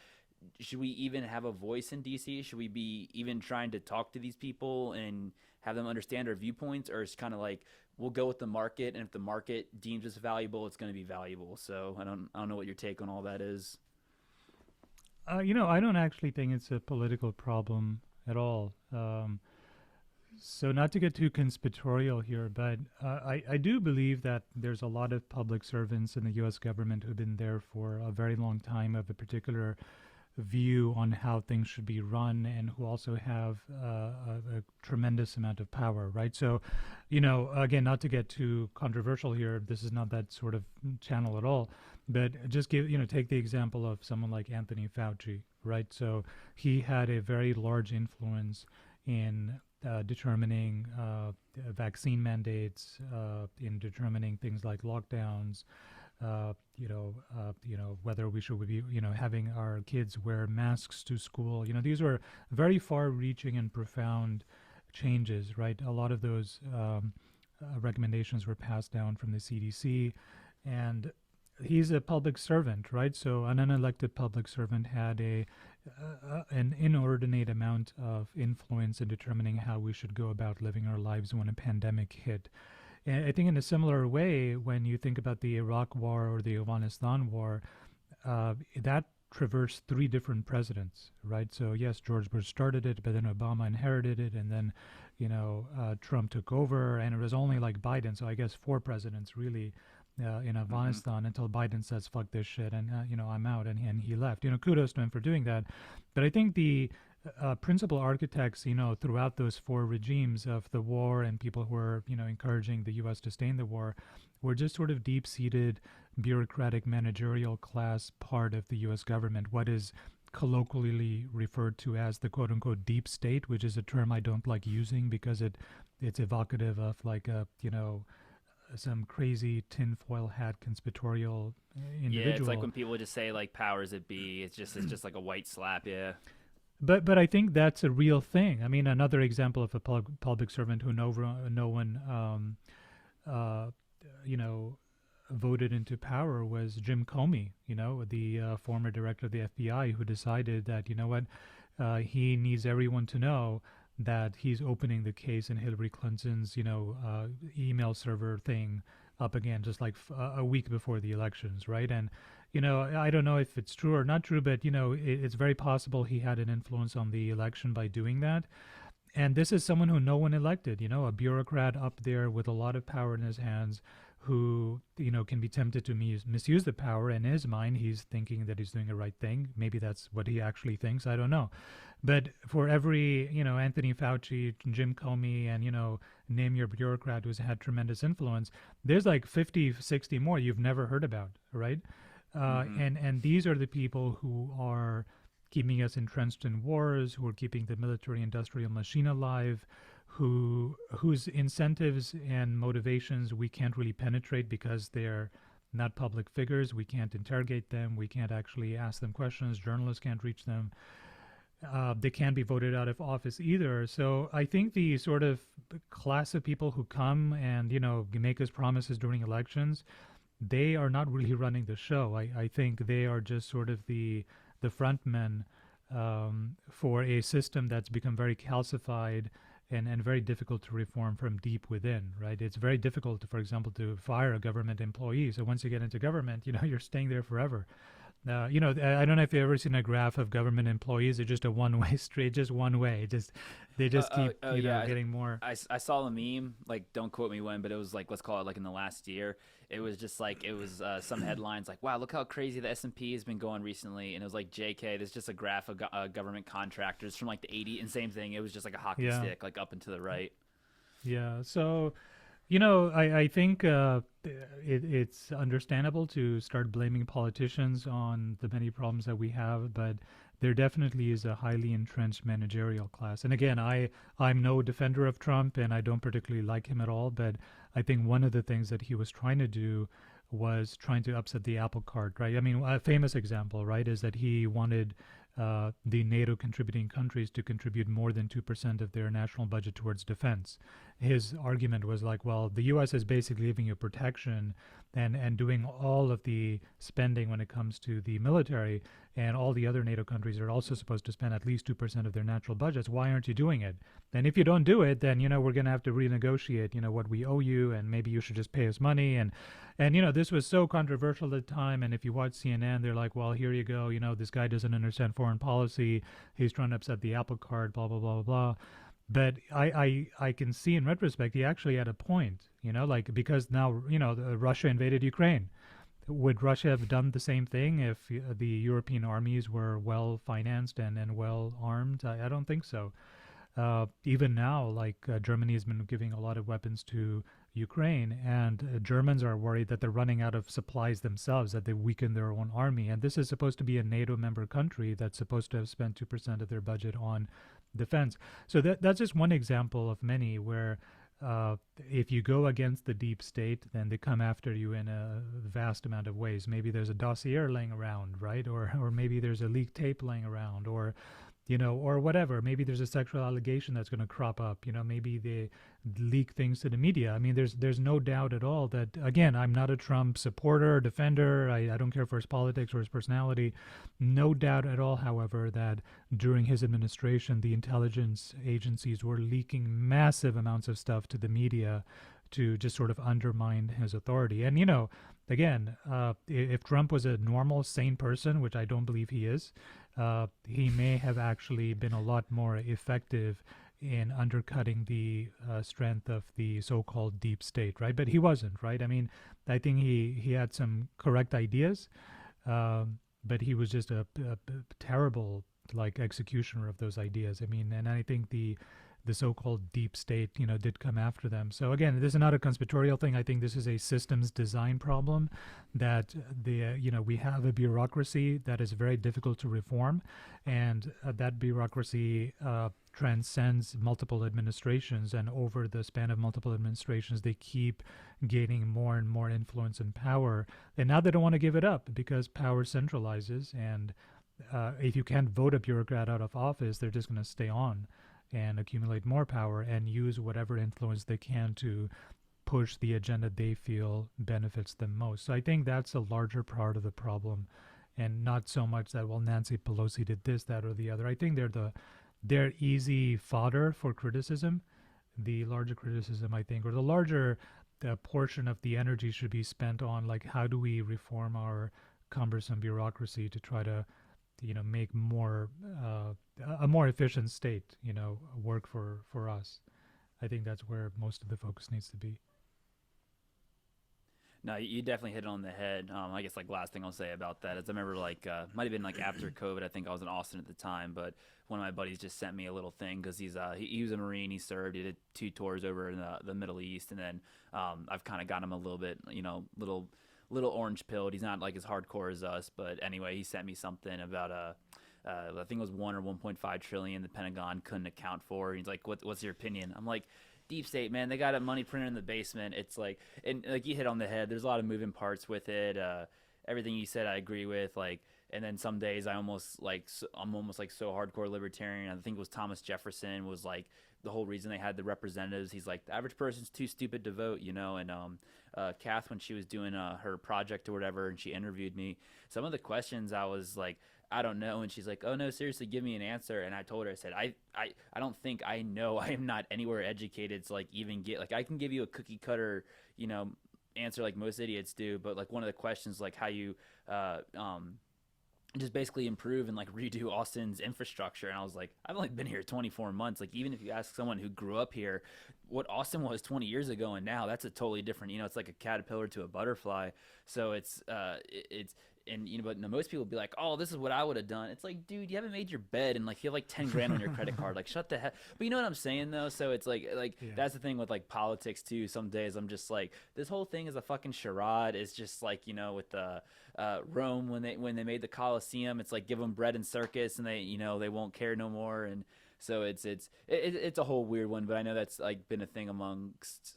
should we even have a voice in DC? Should we be even trying to talk to these people and have them understand our viewpoints, or it's kind of like we'll go with the market, and if the market deems us valuable, it's going to be valuable. So I don't know what your take on all that is. I don't actually think it's a political problem at all. So not to get too conspiratorial here, but I do believe that there's a lot of public servants in the U.S. government who've been there for a very long time of a particular view on how things should be run, and who also have a tremendous amount of power, right? So, again, not to get too controversial here, this is not that sort of channel at all, but just take the example of someone like Anthony Fauci, right? So he had a very large influence in determining vaccine mandates, in determining things like lockdowns, whether we should be, having our kids wear masks to school. These were very far-reaching and profound changes, right? A lot of those recommendations were passed down from the CDC, and he's a public servant, right? So an unelected public servant had an inordinate amount of influence in determining how we should go about living our lives when a pandemic hit. And I think in a similar way, when you think about the Iraq War or the Afghanistan War, that traversed three different presidents, right? So yes, George Bush started it, but then Obama inherited it, and then, Trump took over, and it was only like Biden. So I guess four presidents really in Afghanistan until Biden says, fuck this shit, and, I'm out, and he left. Kudos to him for doing that. But I think the principal architects, throughout those four regimes of the war, and people who were, encouraging the U.S. to stay in the war, were just sort of deep-seated bureaucratic managerial class part of the U.S. government, what is colloquially referred to as the quote-unquote deep state, which is a term I don't like using because it's evocative of like a, some crazy tinfoil hat conspiratorial individual. Yeah, it's like when people just say like powers that be, it's just like a white slap. Yeah. But I think that's a real thing. I mean, another example of a public servant who no one voted into power was Jim Comey, the former director of the FBI, who decided that, he needs everyone to know that he's opening the case in Hillary Clinton's, email server thing up again, just like a week before the elections, right? And, I don't know if it's true or not true, but, it's very possible he had an influence on the election by doing that. And this is someone who no one elected, a bureaucrat up there with a lot of power in his hands, who, can be tempted to misuse the power. In his mind, he's thinking that he's doing the right thing. Maybe that's what he actually thinks. I don't know. But for every, Anthony Fauci, Jim Comey, and, name your bureaucrat who's had tremendous influence, there's like 50, 60 more you've never heard about, right? And these are the people who are keeping us entrenched in wars, who are keeping the military-industrial machine alive, whose incentives and motivations we can't really penetrate because they're not public figures. We can't interrogate them. We can't actually ask them questions. Journalists can't reach them. They can't be voted out of office either. So I think the sort of class of people who come and, make us promises during elections, they are not really running the show. I think they are just sort of the front men for a system that's become very calcified and very difficult to reform from deep within, right? It's very difficult, for example, to fire a government employee. So once you get into government, you're staying there forever. I don't know if you've ever seen a graph of government employees. It's just a one-way street, just one way. Just they just keep, Yeah, getting more. I saw the meme. Like, don't quote me when, but it was like, let's call it like in the last year. It was just like it was some headlines like, "Wow, look how crazy the S&P has been going recently," and it was like, "JK, there's just a graph of government contractors from like the '80s," and same thing. It was just like a hockey Yeah, stick, like up and to the right. yeah. So, I think it's understandable to start blaming politicians on the many problems that we have, but there definitely is a highly entrenched managerial class. And again, I'm no defender of Trump, and I don't particularly like him at all. But I think one of the things that he was trying to do was trying to upset the apple cart, right? I mean, a famous example, right, is that he wanted the NATO contributing countries to contribute more than 2% of their national budget towards defense. His argument was like, well, the US is basically giving you protection and doing all of the spending when it comes to the military, and all the other NATO countries are also supposed to spend at least 2% of their natural budgets. Why aren't you doing it? And if you don't do it, then we're going to have to renegotiate what we owe you, and maybe you should just pay us money. And this was so controversial at the time. And if you watch CNN, they're like, well, here you go, this guy doesn't understand foreign policy, he's trying to upset the apple cart, blah blah blah blah blah. But I can see in retrospect he actually had a point, like, because now Russia invaded Ukraine. Would Russia have done the same thing if the European armies were well financed and well armed? I don't think so. Even now, like, Germany has been giving a lot of weapons to Ukraine, and Germans are worried that they're running out of supplies themselves, that they weaken their own army. And this is supposed to be a NATO member country that's supposed to have spent 2% of their budget on defense. So that's just one example of many where if you go against the deep state, then they come after you in a vast amount of ways. Maybe there's a dossier laying around, right? Or maybe there's a leaked tape laying around, or whatever. Maybe there's a sexual allegation that's going to crop up. Maybe they leak things to the media. I mean, there's no doubt at all that, again, I'm not a Trump supporter, defender. I don't care for his politics or his personality. No doubt at all, however, that during his administration, the intelligence agencies were leaking massive amounts of stuff to the media to just sort of undermine his authority. And, again, if Trump was a normal, sane person, which I don't believe he is, he may have actually been a lot more effective in undercutting the strength of the so-called deep state, right? But he wasn't, right? I mean, I think he had some correct ideas, but he was just a terrible, like, executioner of those ideas. I mean, and I think the so-called deep state, did come after them. So again, this is not a conspiratorial thing. I think this is a systems design problem that we have a bureaucracy that is very difficult to reform, and that bureaucracy transcends multiple administrations, and over the span of multiple administrations, they keep gaining more and more influence and power. And now they don't want to give it up because power centralizes, and if you can't vote a bureaucrat out of office, they're just going to stay on and accumulate more power and use whatever influence they can to push the agenda they feel benefits them most. So I think that's a larger part of the problem, and not so much that, well, Nancy Pelosi did this, that, or the other. I think they're easy fodder for criticism. The larger criticism, I think, or the larger portion of the energy should be spent on, like, how do we reform our cumbersome bureaucracy to try to make more a more efficient state work for us. I think that's where most of the focus needs to be. No, you definitely hit it on the head. I guess like last thing I'll say about that is I remember like might have been like after COVID. I think I was in Austin at the time, but one of my buddies just sent me a little thing because he was a Marine. He served. He did 2 tours over in the Middle East, and then I've kind of got him a little bit, little orange pilled. He's not like as hardcore as us, but anyway, he sent me something about I think it was 1 or 1.5 trillion the Pentagon couldn't account for. He's like, what's your opinion? I'm like, deep state, man, they got a money printer in the basement. It's like, and like you hit on the head, there's a lot of moving parts with it. Everything you said I agree with, like, and then some days I'm almost like so hardcore libertarian. I think it was Thomas Jefferson was like the whole reason they had the representatives. He's like, the average person's too stupid to vote, and Kath, when she was doing her project or whatever, and she interviewed me, some of the questions I was like, I don't know. And she's like, oh no, seriously, give me an answer. And I told her, I said, I don't think I know. I am not anywhere educated to like even get, like, I can give you a cookie cutter, answer like most idiots do. But like one of the questions, like how you, just basically improve and like redo Austin's infrastructure. And I was like, I've only been here 24 months. Like, even if you ask someone who grew up here what Austin was 20 years ago and now, that's a totally different, it's like a caterpillar to a butterfly. So it's, and but no, most people be like, oh, this is what I would have done. It's like, dude, you haven't made your bed and like you have like 10 grand on your credit card. Like, shut the heck. But you know what I'm saying though? So it's like Yeah. that's the thing with like politics too. Some days I'm just like, this whole thing is a fucking charade. It's just like, with the Rome when they made the Colosseum. It's like give them bread and circus, and they won't care no more. And so it's a whole weird one. But I know that's like been a thing amongst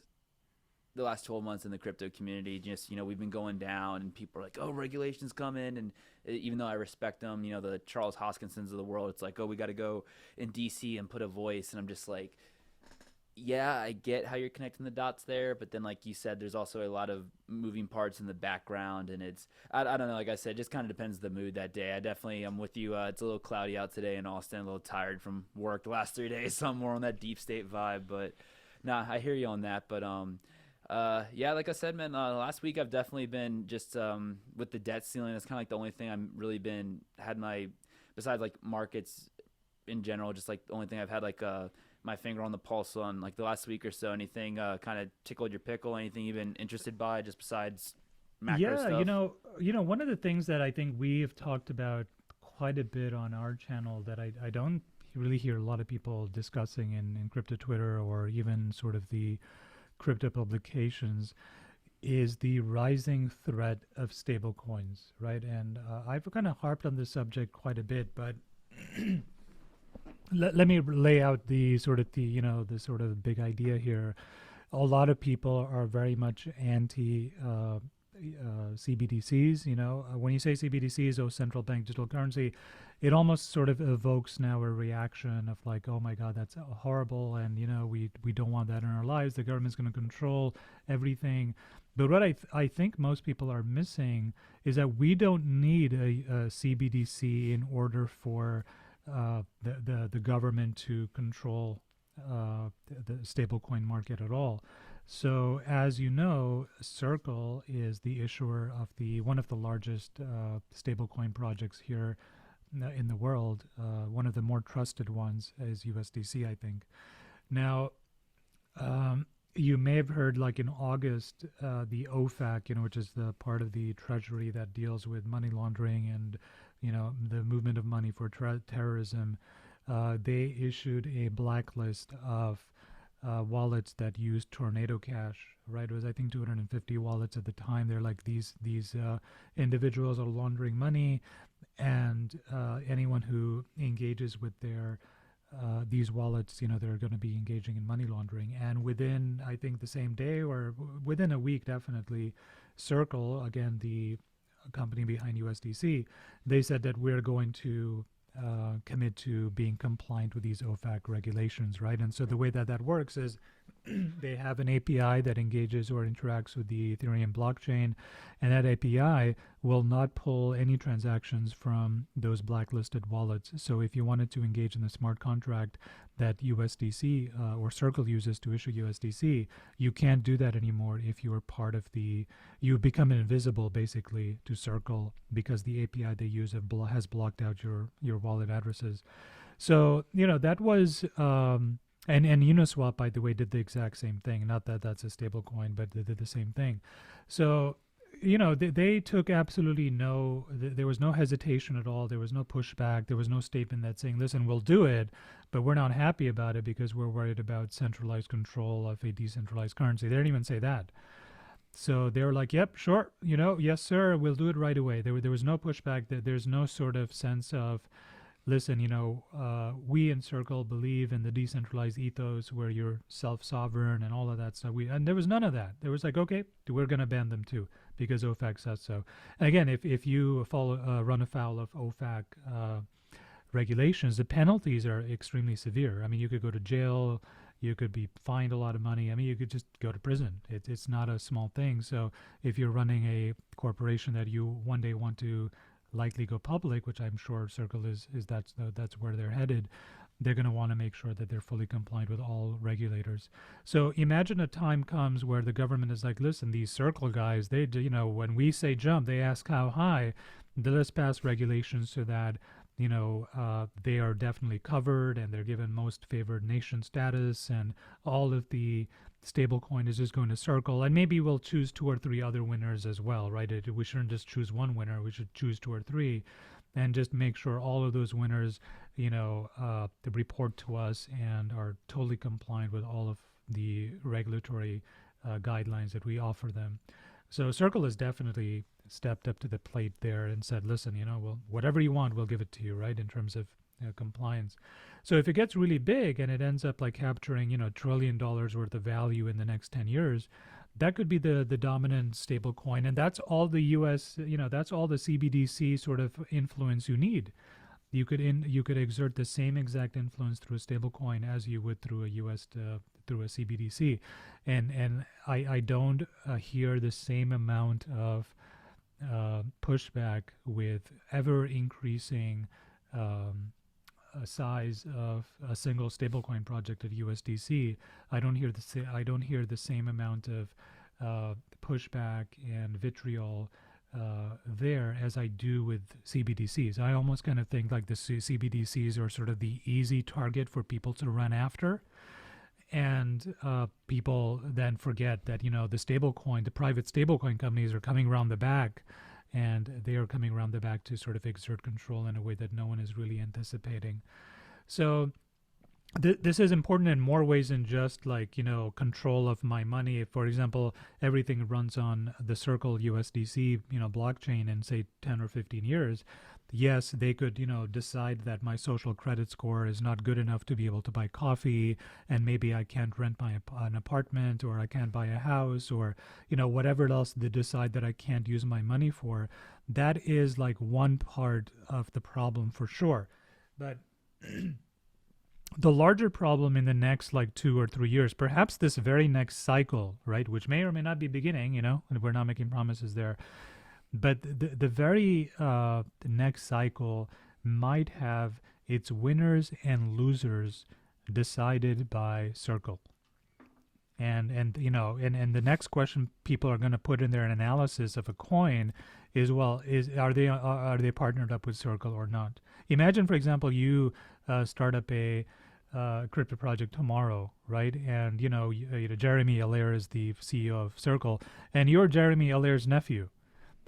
the last 12 months in the crypto community. Just we've been going down, and people are like, oh, regulations coming, and even though I respect them, the Charles Hoskinsons of the world, it's like, oh, we got to go in DC and put a voice. And I'm just like, yeah, I get how you're connecting the dots there, but then like you said, there's also a lot of moving parts in the background, and I don't know, like I said, it just kind of depends the mood that day. I definitely am with you. It's a little cloudy out today in Austin, a little tired from work the last 3 days, so I'm more on that deep state vibe. But nah, I hear you on that. But yeah, like I said, man, last week I've definitely been just with the debt ceiling. That's kind of like the only thing I'm really been had my besides like markets in general, just like the only thing I've had like my finger on the pulse on like the last week or so. Anything kind of tickled your pickle? Anything you've been interested by just besides macro Yeah, stuff? one of the things that I think we have talked about quite a bit on our channel that I don't really hear a lot of people discussing in crypto Twitter or even sort of the crypto publications is the rising threat of stablecoins, right? And I've kind of harped on this subject quite a bit, but let me lay out the sort of the sort of big idea here. A lot of people are very much anti CBDCs. When you say CBDCs or central bank digital currency, it almost sort of evokes now a reaction of like, oh my God, that's horrible, and we don't want that in our lives. The government's going to control everything. But what I think most people are missing is that we don't need a CBDC in order for the government to control the stablecoin market at all. So, as you know, Circle is the issuer of one of the largest stablecoin projects here in the world. One of the more trusted ones is USDC, I think. Now, you may have heard, like in August, the OFAC, which is the part of the Treasury that deals with money laundering and the movement of money for terrorism. They issued a blacklist of wallets that used Tornado Cash. Right, it was I think 250 wallets at the time. They're like these individuals are laundering money, and anyone who engages with their these wallets, they're going to be engaging in money laundering. And within, I think, the same day or within a week, definitely, Circle, again, the company behind USDC, they said that we're going to commit to being compliant with these OFAC regulations, right? And so the way that works is they have an API that engages or interacts with the Ethereum blockchain, and that API will not pull any transactions from those blacklisted wallets. So if you wanted to engage in the smart contract that USDC or Circle uses to issue USDC, you can't do that anymore if you are part of you become invisible basically to Circle because the API they use has blocked out your wallet addresses. So, that was and Uniswap, by the way, did the exact same thing. Not that that's a stable coin, but they did the same thing. So, they took absolutely there was no hesitation at all. There was no pushback. There was no statement that saying, listen, we'll do it, but we're not happy about it because we're worried about centralized control of a decentralized currency. They didn't even say that. So they were like, yep, sure, yes, sir, we'll do it right away. There was no pushback. There's no sort of sense of, listen, we in Circle believe in the decentralized ethos where you're self-sovereign and all of that stuff. And there was none of that. There was like, okay, we're going to ban them too because OFAC says so. And again, if you run afoul of OFAC regulations, the penalties are extremely severe. I mean, you could go to jail. You could be fined a lot of money. I mean, you could just go to prison. It's not a small thing. So if you're running a corporation that you one day want to likely go public, which I'm sure Circle is that's where they're headed, they're going to want to make sure that they're fully compliant with all regulators. So imagine a time comes where the government is like, listen, these Circle guys, they do, when we say jump, they ask how high. Let's pass regulations so that they are definitely covered and they're given most favored nation status, and all of the stablecoin is just going to Circle, and maybe we'll choose 2 or 3 other winners as well, right? We shouldn't just choose one winner, we should choose 2 or 3, and just make sure all of those winners they report to us and are totally compliant with all of the regulatory guidelines that we offer them. So Circle has definitely stepped up to the plate there and said, listen, well, whatever you want, we'll give it to you, right, in terms of compliance. So if it gets really big and it ends up like capturing, $1 trillion worth of value in the next 10 years, that could be the dominant stable coin. And that's all the US, that's all the CBDC sort of influence you need. You could exert the same exact influence through a stable coin as you would through through a CBDC. And I don't hear the same amount of pushback with ever increasing size of a single stablecoin project at USDC. I don't hear the same amount of pushback and vitriol there as I do with CBDCs. I almost kind of think like the CBDCs are sort of the easy target for people to run after. And people then forget that, the private stablecoin companies are coming around the back, and they are coming around the back to sort of exert control in a way that no one is really anticipating. So this is important in more ways than just like, control of my money. If, for example, everything runs on the Circle USDC, blockchain in say 10 or 15 years, yes, they could, decide that my social credit score is not good enough to be able to buy coffee, and maybe I can't rent an apartment, or I can't buy a house, or, whatever else they decide that I can't use my money for. That is like one part of the problem for sure. But the larger problem in the next like 2 or 3 years, perhaps this very next cycle, right, which may or may not be beginning, and we're not making promises there, but the very next cycle might have its winners and losers decided by Circle. And the next question people are going to put in their analysis of a coin is, well, are they partnered up with Circle or not? Imagine, for example, you start up a crypto project tomorrow, right? And Jeremy Allaire is the CEO of Circle, and you're Jeremy Allaire's nephew,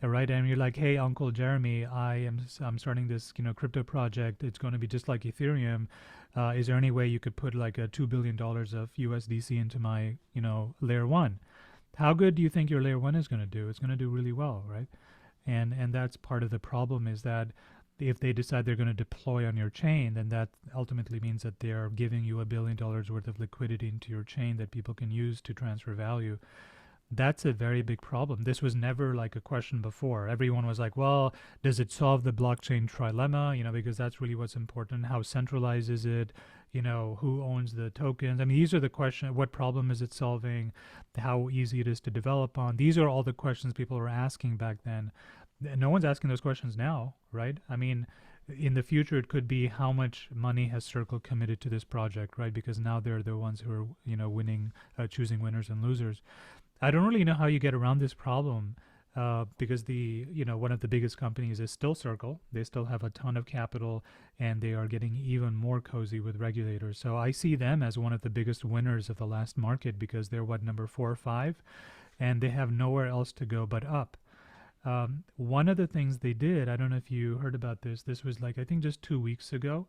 right? And you're like, hey, Uncle Jeremy, I'm starting this crypto project. It's going to be just like Ethereum. Is there any way you could put like a $2 billion of USDC into my layer 1? How good do you think your layer 1 is going to do? It's going to do really well, right? And that's part of the problem, is that if they decide they're going to deploy on your chain, then that ultimately means that they are giving you $1 billion worth of liquidity into your chain that people can use to transfer value. That's a very big problem. This was never like a question before. Everyone was like, well, does it solve the blockchain trilemma? Because that's really what's important. How centralized is it? Who owns the tokens? I mean, these are the questions. What problem is it solving? How easy it is to develop on? These are all the questions people were asking back then. No one's asking those questions now, right? I mean, in the future, it could be how much money has Circle committed to this project, right? Because now they're the ones who are, winning, choosing winners and losers. I don't really know how you get around this problem, because one of the biggest companies is still Circle. They still have a ton of capital, and they are getting even more cozy with regulators. So I see them as one of the biggest winners of the last market, because they're number 4 or 5, and they have nowhere else to go but up. One of the things they did, I don't know if you heard about this. This was like, I think just 2 weeks ago.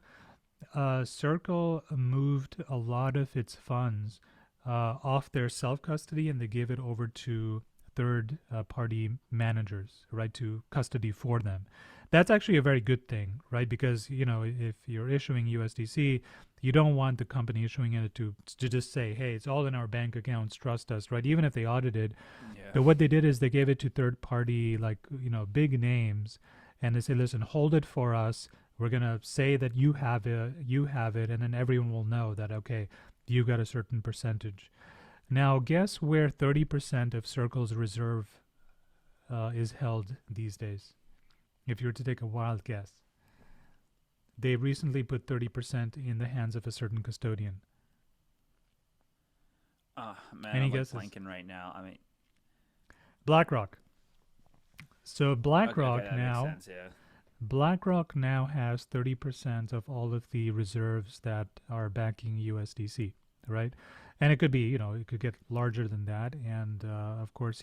Circle moved a lot of its funds off their self-custody, and they gave it over to third-party managers, right, to custody for them. That's actually a very good thing, right? Because, if you're issuing USDC, you don't want the company issuing it to just say, hey, it's all in our bank accounts, trust us, right? Even if they audited. Yeah. But what they did is they gave it to third-party, like, big names, and they say, listen, hold it for us. We're going to say that you have it, and then everyone will know that, okay, you got a certain percentage. Now, guess where 30% of Circle's reserve is held these days? If you were to take a wild guess. they recently put 30% in the hands of a certain custodian. Oh man, Any I'm like guesses? blanking right now. I mean, BlackRock. So okay, that makes sense. Yeah. BlackRock now has 30% of all of the reserves that are backing USDC, right? And it could be, it could get larger than that. And of course,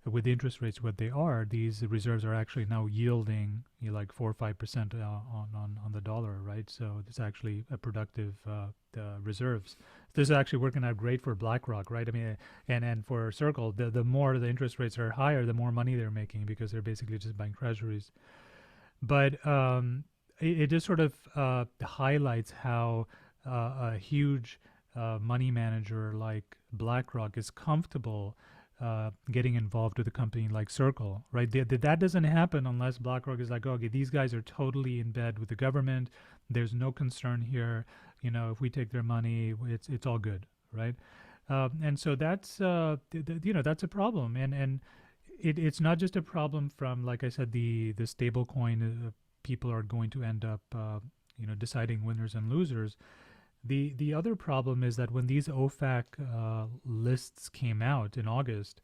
with the interest rates what they are, these reserves are actually now yielding like 4 or 5% on the dollar, right? So it's actually a productive reserves. This is actually working out great for BlackRock, right? I mean, and for Circle, the more the interest rates are higher, the more money they're making because they're basically just buying treasuries. But it just sort of highlights how a huge money manager like BlackRock is comfortable getting involved with a company like Circle, right? That doesn't happen unless BlackRock is like, okay, these guys are totally in bed with the government. There's no concern here. If we take their money, it's all good, right? And so that's that's a problem, and it's not just a problem from, like I said, the stable coin. People are going to end up deciding winners and losers. The other problem is that when these OFAC lists came out in August,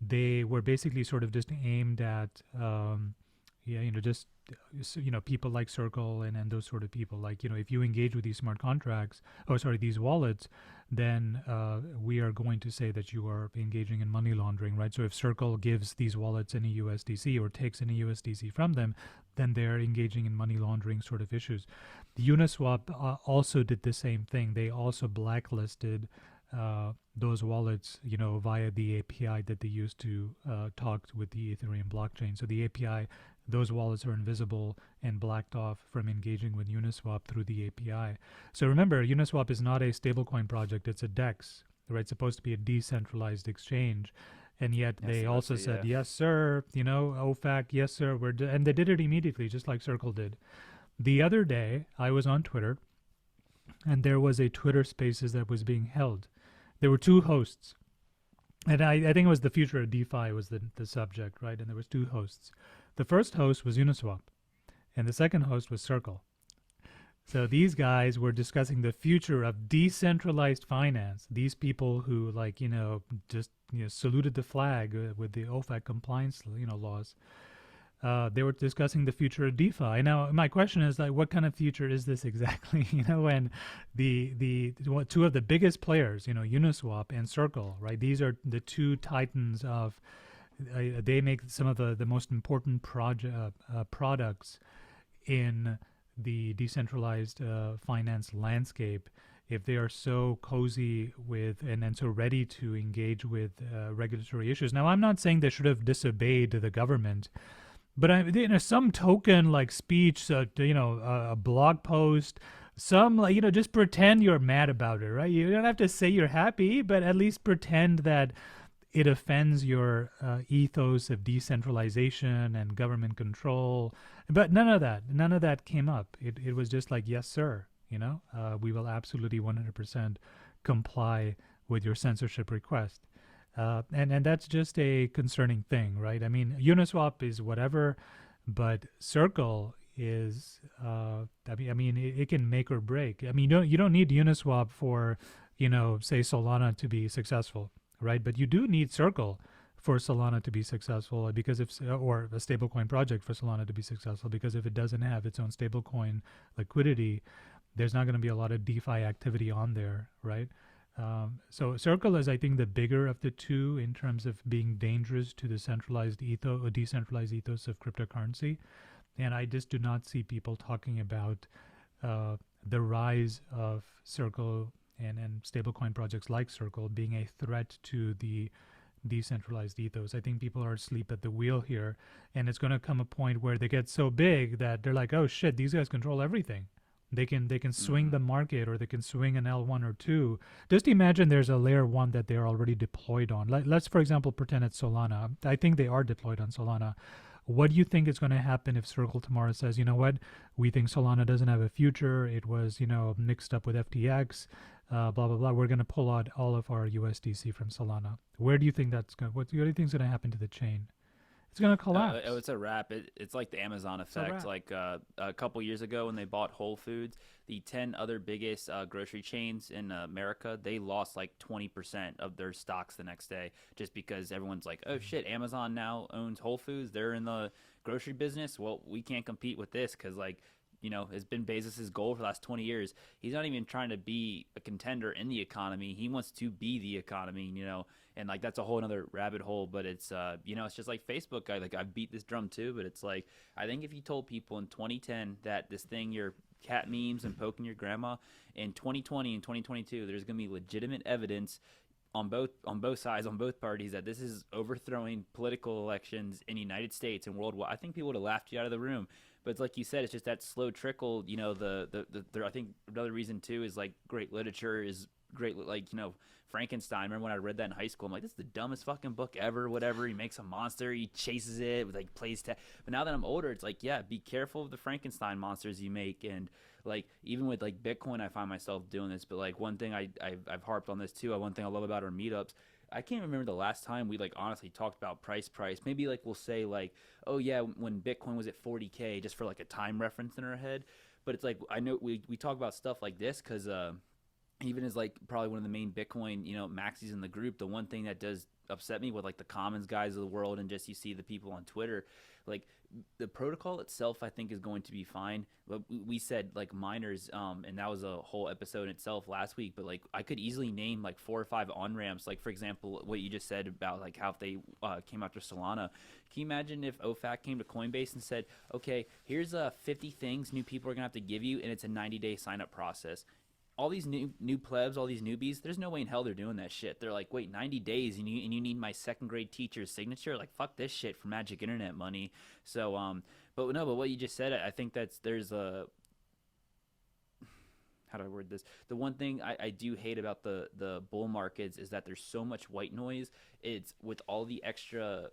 they were basically sort of just aimed at just people like Circle and those sort of people. Like, if you engage with these smart contracts, these wallets, then we are going to say that you are engaging in money laundering, right? So if Circle gives these wallets any USDC or takes any USDC from them, then they're engaging in money laundering sort of issues. Uniswap also did the same thing. They also blacklisted those wallets, via the API that they use to talk with the Ethereum blockchain. So the API, those wallets are invisible and blacked off from engaging with Uniswap through the API. So remember, Uniswap is not a stablecoin project; it's a DEX, right? It's supposed to be a decentralized exchange, and yet they also said, "Yes, sir," OFAC, "Yes, sir." And they did it immediately, just like Circle did. The other day, I was on Twitter, and there was a Twitter Spaces that was being held. There were two hosts, and I think it was the future of DeFi was the subject, right? And there was two hosts. The first host was Uniswap, and the second host was Circle. So these guys were discussing the future of decentralized finance. These people who, just saluted the flag with the OFAC compliance laws. They were discussing the future of DeFi. Now, my question is, what kind of future is this exactly? When the two of the biggest players, Uniswap and Circle, right? These are the two titans of. They make some of the most important products in the decentralized finance landscape. If they are so cozy with and so ready to engage with regulatory issues. Now, I'm not saying they should have disobeyed the government. But some token like speech, a blog post, some just pretend you're mad about it, right? You don't have to say you're happy, but at least pretend that it offends your ethos of decentralization and government control. But none of that came up. It was just like, yes, sir. We will absolutely 100% comply with your censorship request. And that's just a concerning thing, right? I mean, Uniswap is whatever, but Circle is, it can make or break. I mean, you don't need Uniswap for, say Solana to be successful, right? But you do need Circle for Solana to be successful, or a stablecoin project for Solana to be successful, because if it doesn't have its own stablecoin liquidity, there's not going to be a lot of DeFi activity on there, right? So Circle is, I think, the bigger of the two in terms of being dangerous to the centralized ethos or decentralized ethos of cryptocurrency. And I just do not see people talking about the rise of Circle and stablecoin projects like Circle being a threat to the decentralized ethos. I think people are asleep at the wheel here, and it's going to come a point where they get so big that they're like, oh shit, these guys control everything. They can swing the market, or they can swing an L1 or 2. Just imagine there's a layer 1 that they're already deployed on. Let's, for example, pretend it's Solana. I think they are deployed on Solana. What do you think is going to happen if Circle tomorrow says, you know what, we think Solana doesn't have a future. It was, mixed up with FTX, blah, blah, blah. We're going to pull out all of our USDC from Solana. Where do you think that's going? What do you think is going to happen to the chain? It's going to collapse. It's a wrap. It's like the Amazon It's a effect. wrap. Like a couple years ago when they bought Whole Foods, the 10 other biggest grocery chains in America, they lost like 20% of their stocks the next day just because everyone's like, oh shit, Amazon now owns Whole Foods. They're in the grocery business. Well, we can't compete with this because like, it's been Bezos's goal for the last 20 years. He's not even trying to be a contender in the economy. He wants to be the economy. And like that's a whole another rabbit hole. But it's it's just like Facebook. I've beat this drum too, but it's like I think if you told people in 2010 that this thing, your cat memes and poking your grandma, in 2020 and 2022, there's gonna be legitimate evidence on both sides, on both parties, that this is overthrowing political elections in the United States and worldwide. I think people would have laughed you out of the room. But it's like you said, it's just that slow trickle. I think another reason too is like great literature is great. Like Frankenstein. Remember when I read that in high school? I'm like, this is the dumbest fucking book ever. Whatever. He makes a monster. He chases it with like plays. But now that I'm older, it's like, yeah, be careful of the Frankenstein monsters you make. And like even with like Bitcoin, I find myself doing this. But like one thing I've harped on this too. One thing I love about our meetups. I can't remember the last time we like honestly talked about price. Maybe like we'll say like, oh yeah, when Bitcoin was at 40K, just for like a time reference in our head. But it's like I know we talk about stuff like this because even as like probably one of the main Bitcoin maxis in the group, the one thing that does upset me with like the commons guys of the world and just you see the people on Twitter, like the protocol itself I think is going to be fine. But we said like miners, and that was a whole episode in itself last week, but like I could easily name like 4 or 5 on ramps, like for example what you just said about like how if they came after Solana. Can you imagine if OFAC came to Coinbase and said, okay, here's 50 things new people are gonna have to give you, and it's a 90-day sign up process? All these new plebs, all these newbies, there's no way in hell they're doing that shit. They're like, wait, 90 days and you need my second grade teacher's signature? Like, fuck this shit for magic internet money. So, but what you just said, I think there's a, how do I word this? The one thing I do hate about the bull markets is that there's so much white noise. It's with all the extra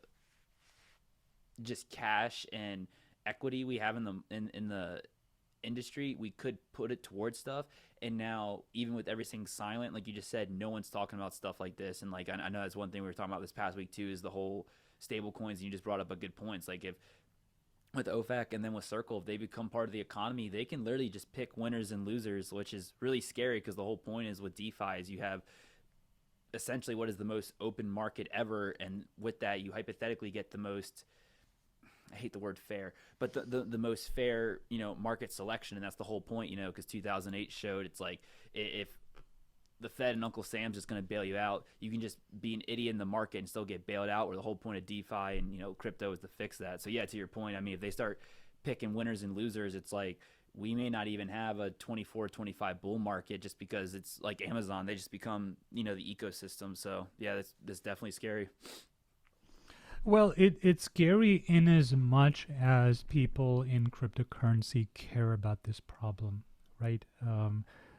just cash and equity we have in the industry, we could put it towards stuff. And now even with everything silent, like you just said, no one's talking about stuff like this. And like I know that's one thing we were talking about this past week too, is the whole stable coins. And you just brought up a good point. It's like if with OFAC and then with Circle, if they become part of the economy, they can literally just pick winners and losers, which is really scary because the whole point is with DeFi is you have essentially what is the most open market ever, and with that you hypothetically get the most, I hate the word fair, but the most fair, market selection. And that's the whole point, because 2008 showed it's like if the Fed and Uncle Sam's just going to bail you out, you can just be an idiot in the market and still get bailed out, where the whole point of DeFi and, crypto is to fix that. So yeah, to your point, I mean, if they start picking winners and losers, it's like we may not even have a 24-25 bull market just because it's like Amazon. They just become, the ecosystem. So yeah, that's definitely scary. Well, it's scary in as much as people in cryptocurrency care about this problem, right?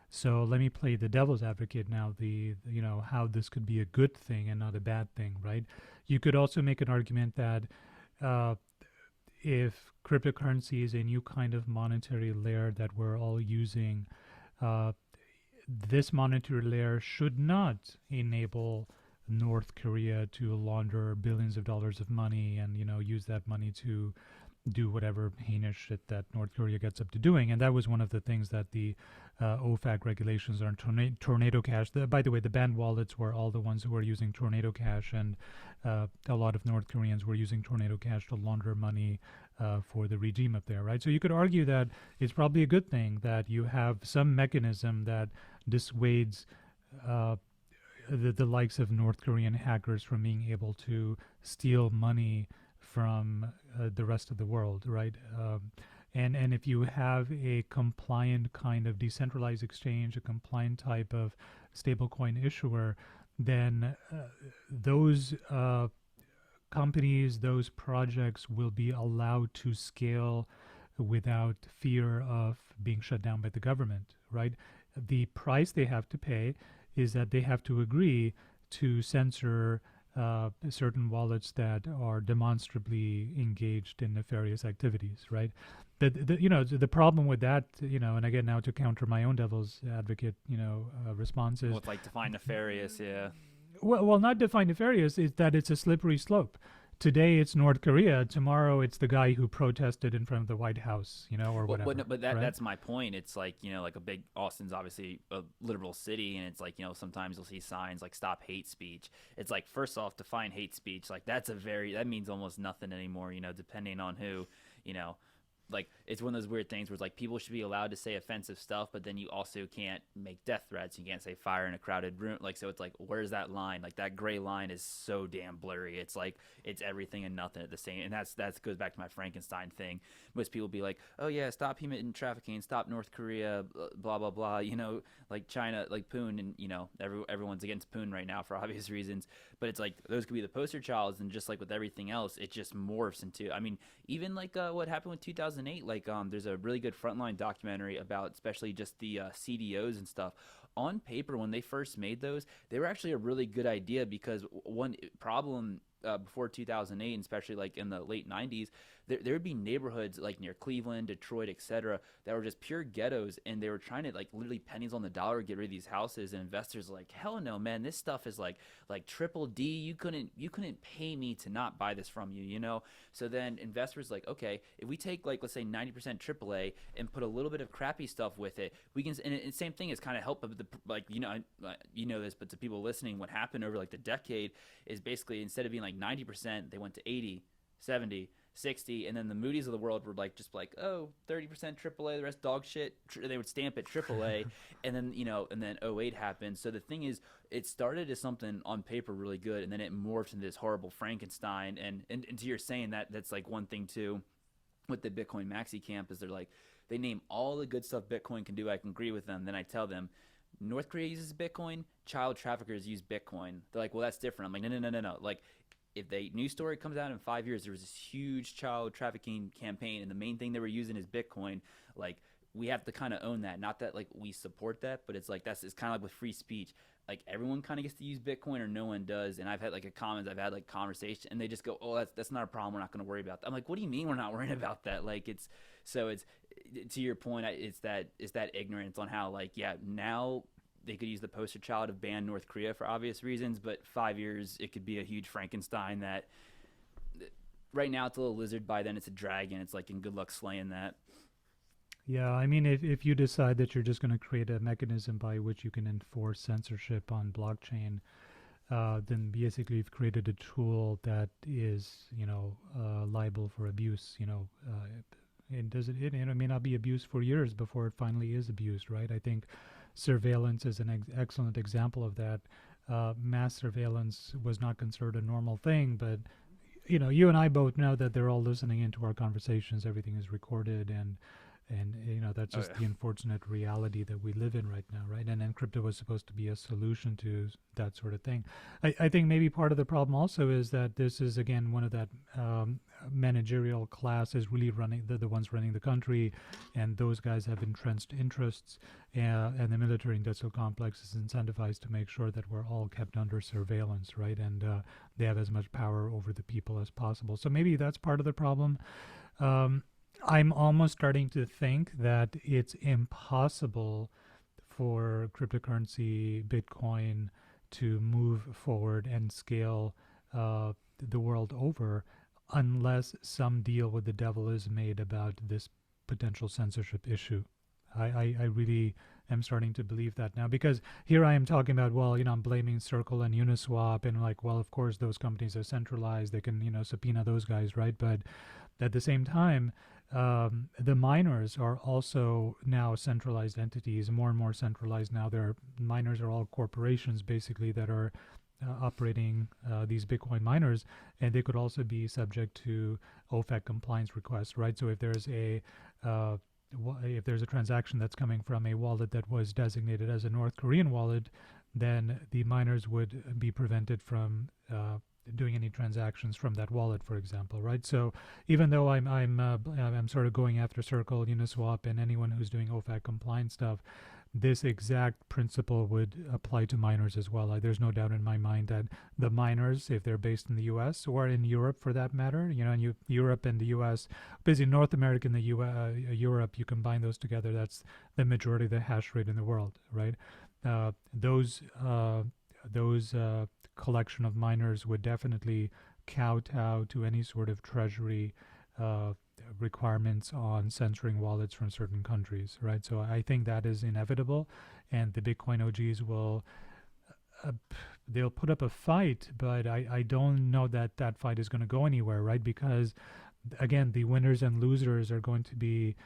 So let me play the devil's advocate now. How this could be a good thing and not a bad thing, right? You could also make an argument that if cryptocurrency is a new kind of monetary layer that we're all using, this monetary layer should not enable North Korea to launder billions of dollars of money and use that money to do whatever heinous shit that North Korea gets up to doing. And that was one of the things that the OFAC regulations on Tornado Cash. By the way, the banned wallets were all the ones who were using Tornado Cash, and a lot of North Koreans were using Tornado Cash to launder money for the regime up there, right? So you could argue that it's probably a good thing that you have some mechanism that dissuades the likes of North Korean hackers from being able to steal money from the rest of the world, right? And if you have a compliant kind of decentralized exchange, a compliant type of stablecoin issuer, then those companies, those projects will be allowed to scale without fear of being shut down by the government, right? The price they have to pay is that they have to agree to censor certain wallets that are demonstrably engaged in nefarious activities, right? The problem with that, and again, now to counter my own devil's advocate, response is... Well, it's like define nefarious, yeah. Well, not define nefarious, is that it's a slippery slope. today it's North Korea, tomorrow it's the guy who protested in front of the White House, or Well, whatever, but right? that's my point. It's like, like a big Austin's obviously a liberal city, and it's like, sometimes you'll see signs like "Stop hate speech." It's like, first off, define hate speech. Like, that means almost nothing anymore. Depending on who, you know, like, it's one of those weird things where it's like people should be allowed to say offensive stuff, but then you also can't make death threats. You can't say fire in a crowded room. Like, so it's like, where's that line? Like, that gray line is so damn blurry. It's like it's everything and nothing at the same. And that goes back to my Frankenstein thing. Most people be like, oh yeah, stop human trafficking, stop North Korea, blah blah blah. Like China, like Poon, and everyone's against Poon right now for obvious reasons. But it's like those could be the poster childs, and just like with everything else, it just morphs into. I mean, even like what happened with 2008. Like, there's a really good Frontline documentary about, especially just the CDOs and stuff. On paper, when they first made those, they were actually a really good idea, because one problem before 2008, and especially like in the late 90s, there would be neighborhoods like near Cleveland, Detroit, etc., that were just pure ghettos, and they were trying to, like, literally pennies on the dollar get rid of these houses, and investors were like, hell no, man, this stuff is like triple D. You couldn't pay me to not buy this from you. So then investors like, okay, if we take, like, let's say 90% AAA and put a little bit of crappy stuff with it, we can. And same thing is kind of help, like, this, but to people listening, what happened over like the decade is basically, instead of being like 90%, they went to 80, 70, 60, and then the Moody's of the world were like, just like, oh, 30% AAA, the rest dog shit. They would stamp it AAA, and then and then '08 happened. So the thing is, it started as something on paper really good, and then it morphed into this horrible Frankenstein. And to your saying that's like one thing too with the Bitcoin maxi camp, is they name all the good stuff Bitcoin can do. I can agree with them. Then I tell them, North Korea uses Bitcoin, child traffickers use Bitcoin. They're like, well, that's different. I'm like, no. Like, if the news story comes out in 5 years, there was this huge child trafficking campaign, and the main thing they were using is Bitcoin. Like, we have to kind of own that. Not that like we support that, but it's like it's kind of like with free speech. Like, everyone kind of gets to use Bitcoin, or no one does. And I've had I've had like conversation, and they just go, oh, that's not a problem. We're not going to worry about that. I'm like, what do you mean we're not worrying about that? Like, it's to your point, it's that ignorance on how, like, yeah, now they could use the poster child of ban North Korea for obvious reasons, but 5 years it could be a huge Frankenstein that right now it's a little lizard, by then it's a dragon. It's like, and good luck slaying that. Yeah, I mean, if you decide that you're just going to create a mechanism by which you can enforce censorship on blockchain, then basically you've created a tool that is, liable for abuse. It may not be abused for years before it finally is abused, right? I think surveillance is an excellent example of that. Mass surveillance was not considered a normal thing, but you and I both know that they're all listening into our conversations. Everything is recorded, and that's Oh just yeah. the unfortunate reality that we live in right now, right? And then crypto was supposed to be a solution to that sort of thing. I think maybe part of the problem also is that this is, again, one of that managerial class is really running, the ones running the country, and those guys have entrenched interests, and the military industrial complex is incentivized to make sure that we're all kept under surveillance, right? And they have as much power over the people as possible. So maybe that's part of the problem. um, I'm almost starting to think that it's impossible for cryptocurrency, Bitcoin, to move forward and scale the world over unless some deal with the devil is made about this potential censorship issue. I really am starting to believe that now, because here I am talking about, well, I'm blaming Circle and Uniswap, and like, well, of course those companies are centralized. They can, subpoena those guys, right? But at the same time, the miners are also now centralized entities, more and more centralized now. Their miners are all corporations, basically, that are operating these Bitcoin miners, and they could also be subject to OFAC compliance requests, right? So uh, if there's a transaction that's coming from a wallet that was designated as a North Korean wallet, then the miners would be prevented from doing any transactions from that wallet, for example, right? So even though I'm sort of going after Circle, Uniswap, and anyone who's doing OFAC compliant stuff, this exact principle would apply to miners as well. There's no doubt in my mind that the miners, if they're based in the U.S. or in Europe for that matter, in Europe and the U.S., basically North America and Europe, you combine those together, that's the majority of the hash rate in the world, right? Those collection of miners would definitely kowtow to any sort of treasury uh, requirements on censoring wallets from certain countries, right? So I think that is inevitable, and the Bitcoin OGs will uh, they'll put up a fight, but I don't know that that fight is going to go anywhere, right? Because again, the winners and losers are going to be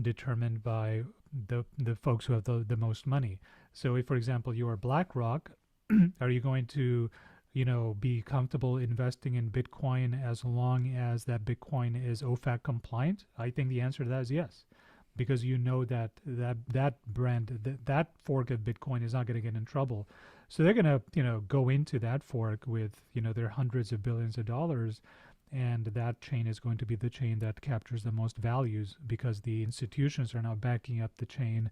determined by the folks who have the most money. So if, for example, you are BlackRock, are you going to, be comfortable investing in Bitcoin as long as that Bitcoin is OFAC compliant? I think the answer to that is yes, because you know that that brand, that fork of Bitcoin is not going to get in trouble. So they're going to, go into that fork with, their hundreds of billions of dollars, and that chain is going to be the chain that captures the most values because the institutions are now backing up the chain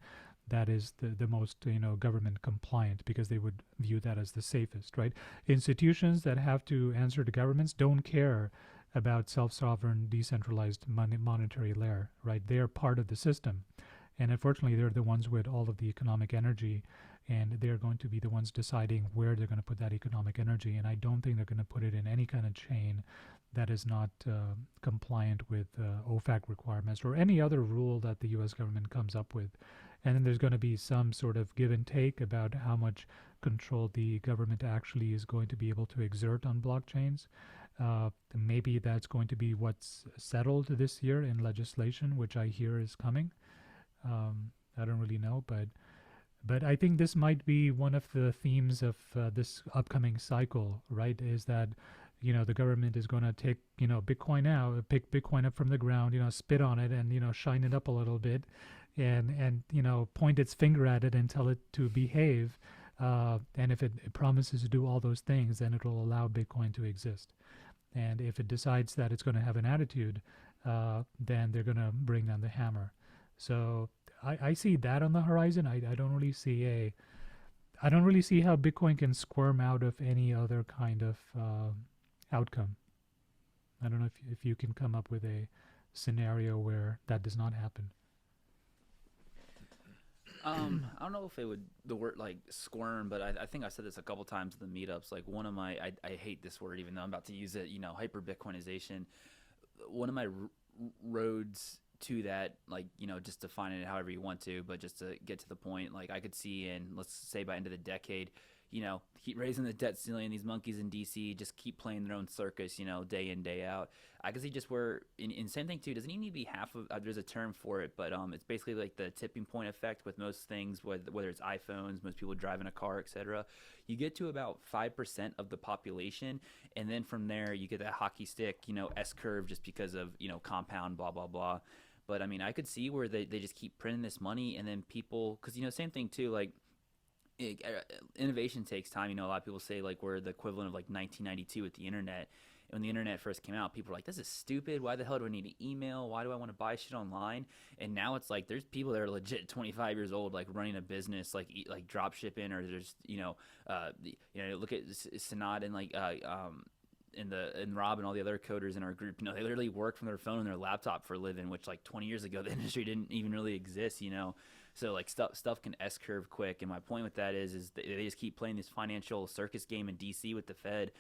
that is the most government compliant, because they would view that as the safest, right? Institutions that have to answer to governments don't care about self-sovereign decentralized monetary layer, right? They're part of the system, and unfortunately they're the ones with all of the economic energy, and they're going to be the ones deciding where they're going to put that economic energy. And I don't think they're going to put it in any kind of chain that is not compliant with OFAC requirements or any other rule that the US government comes up with. And then there's going to be some sort of give and take about how much control the government actually is going to be able to exert on blockchains. Maybe that's going to be what's settled this year in legislation, which I hear is coming. I don't really know, but I think this might be one of the themes of this upcoming cycle, right? Is that the government is going to take Bitcoin out, pick Bitcoin up from the ground, spit on it, and shine it up a little bit, and point its finger at it and tell it to behave. And if it promises to do all those things, then it will allow Bitcoin to exist. And if it decides that it's going to have an attitude, then they're going to bring down the hammer. So I see that on the horizon. I don't really see I don't really see how Bitcoin can squirm out of any other kind of outcome. I don't know if you can come up with a scenario where that does not happen. I don't know if it would the word like squirm, but I think I said this a couple times in the meetups. Like one of my I hate this word even though I'm about to use it. Hyper Bitcoinization. One of my roads to that, like just define it however you want to, but just to get to the point, like I could see in, let's say, by end of the decade, keep raising the debt ceiling. These monkeys in DC just keep playing their own circus, day in, day out. I can see just where, in same thing too, doesn't even need to be half of, there's a term for it, but it's basically like the tipping point effect with most things, whether it's iPhones, most people driving a car, etc. You get to about 5% of the population, and then from there you get that hockey stick, S curve, just because of, compound, blah, blah, blah. But I mean, I could see where they just keep printing this money, and then people, because, same thing too, like, innovation takes time. A lot of people say like we're the equivalent of like 1992 with the internet. When the internet first came out, people were like, this is stupid. Why the hell do I need an email? Why do I want to buy shit online? And now it's like there's people that are legit 25 years old, like running a business, like drop shipping, or there's look at Sanad and like and Rob and all the other coders in our group. They literally work from their phone and their laptop for a living, which like 20 years ago the industry didn't even really exist. So like stuff can S curve quick. And my point with that is they just keep playing this financial circus game in DC with the Fed.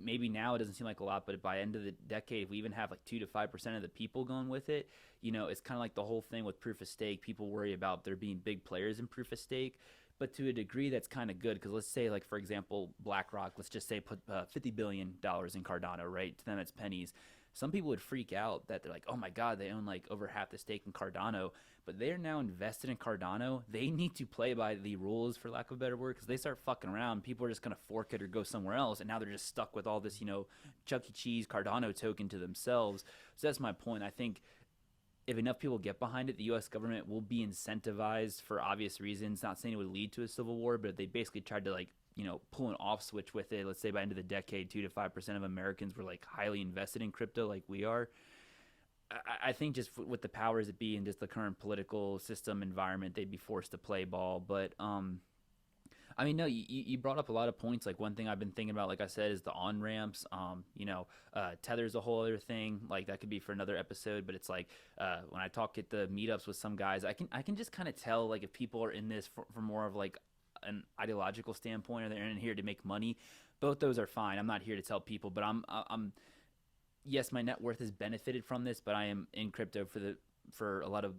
Maybe now it doesn't seem like a lot, but by end of the decade, if we even have like 2 to 5% of the people going with it, it's kind of like the whole thing with proof of stake. People worry about there being big players in proof of stake, but to a degree that's kind of good, because let's say, like, for example, BlackRock, let's just say put $50 billion in Cardano, right? To them it's pennies. Some people would freak out that they're like, oh my God, they own like over half the stake in Cardano, but they're now invested in Cardano. They need to play by the rules, for lack of a better word, because they start fucking around, people are just going to fork it or go somewhere else, and now they're just stuck with all this, Chuck E. Cheese Cardano token to themselves. So that's my point. I think if enough people get behind it, the U.S. government will be incentivized for obvious reasons. Not saying it would lead to a civil war, but if they basically tried to like pull an off switch with it, let's say by end of the decade, 2 to 5% of Americans were like highly invested in crypto like we are. I think just with the powers that be and just the current political system environment, they'd be forced to play ball. But I mean, no, you brought up a lot of points. Like one thing I've been thinking about, like I said, is the on ramps. Tether's a whole other thing. Like that could be for another episode. But it's like when I talk at the meetups with some guys, I can just kind of tell like if people are in this for more of like an ideological standpoint, or they're in here to make money. both those are fine. I'm not here to tell people, but I'm yes, my net worth has benefited from this, but I am in crypto for a lot of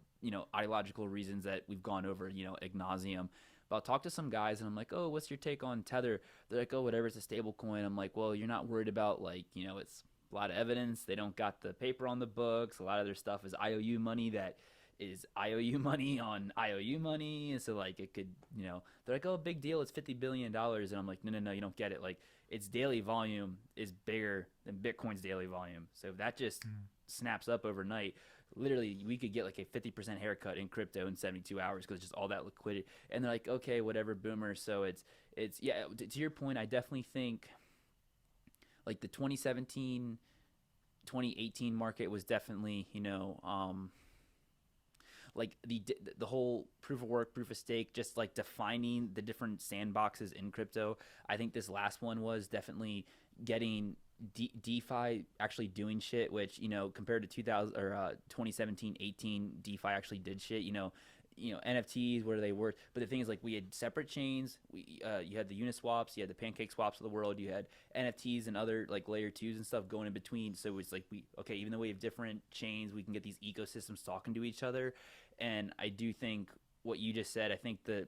ideological reasons that we've gone over ad nauseum. But I'll talk to some guys and I'm like, oh, what's your take on Tether? They're like, oh, whatever, it's a stable coin. I'm like, well, you're not worried about it's a lot of evidence. They don't got the paper on the books. A lot of their stuff is IOU money that is IOU money on IOU money. And so like it could, they're like, oh, big deal. It's $50 billion. And I'm like, no, you don't get it. Like its daily volume is bigger than Bitcoin's daily volume. So if that just snaps up overnight, literally we could get like a 50% haircut in crypto in 72 hours because just all that liquidity. And they're like, okay, whatever, boomer. So it's yeah, to your point, I definitely think like the 2017 2018 market was definitely like the whole proof of work, proof of stake, just like defining the different sandboxes in crypto. I think this last one was definitely getting DeFi actually doing shit, which compared to 2000 or 2017, 18, DeFi actually did shit. NFTs, where they were. But the thing is, like, we had separate chains. You had the Uniswaps, you had the Pancake Swaps of the world, you had NFTs and other like layer twos and stuff going in between. So it's like even though we have different chains, we can get these ecosystems talking to each other. And I do think what you just said, I think the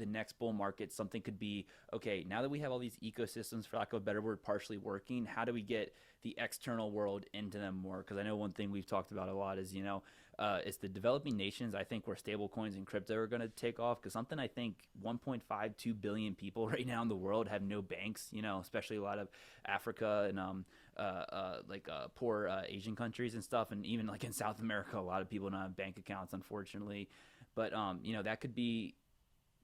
next bull market, something could be, okay, now that we have all these ecosystems, for lack of a better word, partially working, how do we get the external world into them more? Because I know one thing we've talked about a lot is, it's the developing nations, I think, where stable coins and crypto are going to take off. Because something I think 1.52 billion people right now in the world have no banks, especially a lot of Africa and poor Asian countries and stuff. And even like in South America, a lot of people don't have bank accounts, unfortunately. But, that could be,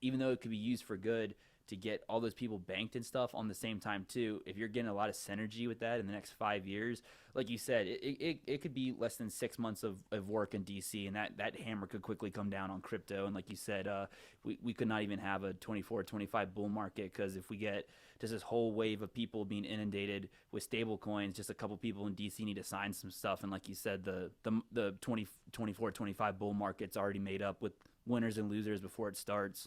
even though it could be used for good to get all those people banked and stuff on the same time too, if you're getting a lot of synergy with that in the next 5 years, like you said, it could be less than 6 months of work in DC, and that hammer could quickly come down on crypto. And like you said, we could not even have a 24, 25 bull market, because if we get just this whole wave of people being inundated with stable coins, just a couple people in DC need to sign some stuff. And like you said, the 24, 25 bull market's already made up with winners and losers before it starts.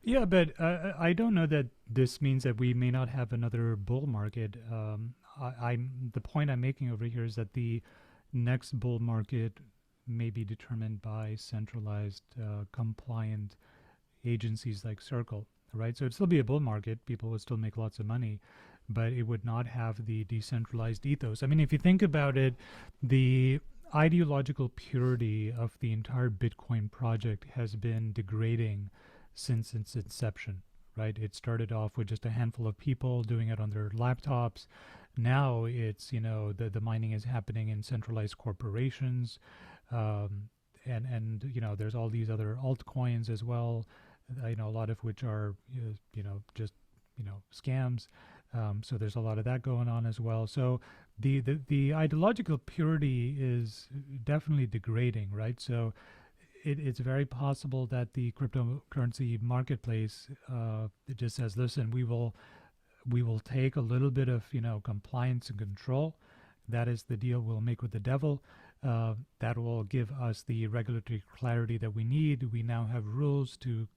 Yeah, but I don't know that this means that we may not have another bull market. The point I'm making over here is that the next bull market may be determined by centralized, compliant agencies like Circle, right? So it'd still be a bull market. People would still make lots of money, but it would not have the decentralized ethos. I mean, if you think about it, the ideological purity of the entire Bitcoin project has been degrading since its inception, right? It started off with just a handful of people doing it on their laptops. Now it's, the mining is happening in centralized corporations. And there's all these other altcoins as well, a lot of which are, just, scams. So there's a lot of that going on as well. So the ideological purity is definitely degrading, right? So it's very possible that the cryptocurrency marketplace just says, listen, we will take a little bit of compliance and control. That is the deal we'll make with the devil. That will give us the regulatory clarity that we need. We now have rules to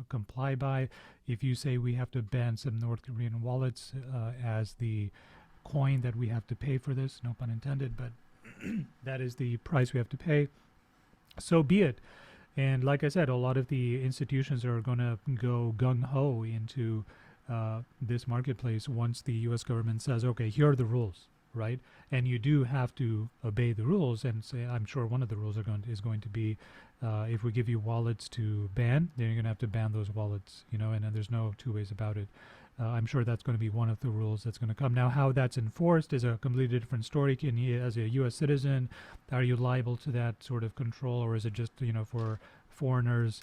comply by. If you say we have to ban some North Korean wallets as the coin that we have to pay for this, no pun intended, but that is the price we have to pay, so be it. And like I said, a lot of the institutions are going to go gung-ho into this marketplace once the U.S. government says, okay, here are the rules, right? And you do have to obey the rules. And say, I'm sure one of the rules is going to be, if we give you wallets to ban, then you're going to have to ban those wallets, and then there's no two ways about it. I'm sure that's going to be one of the rules that's going to come. Now, how that's enforced is a completely different story. Can you, as a U.S. citizen, are you liable to that sort of control, or is it just, for foreigners?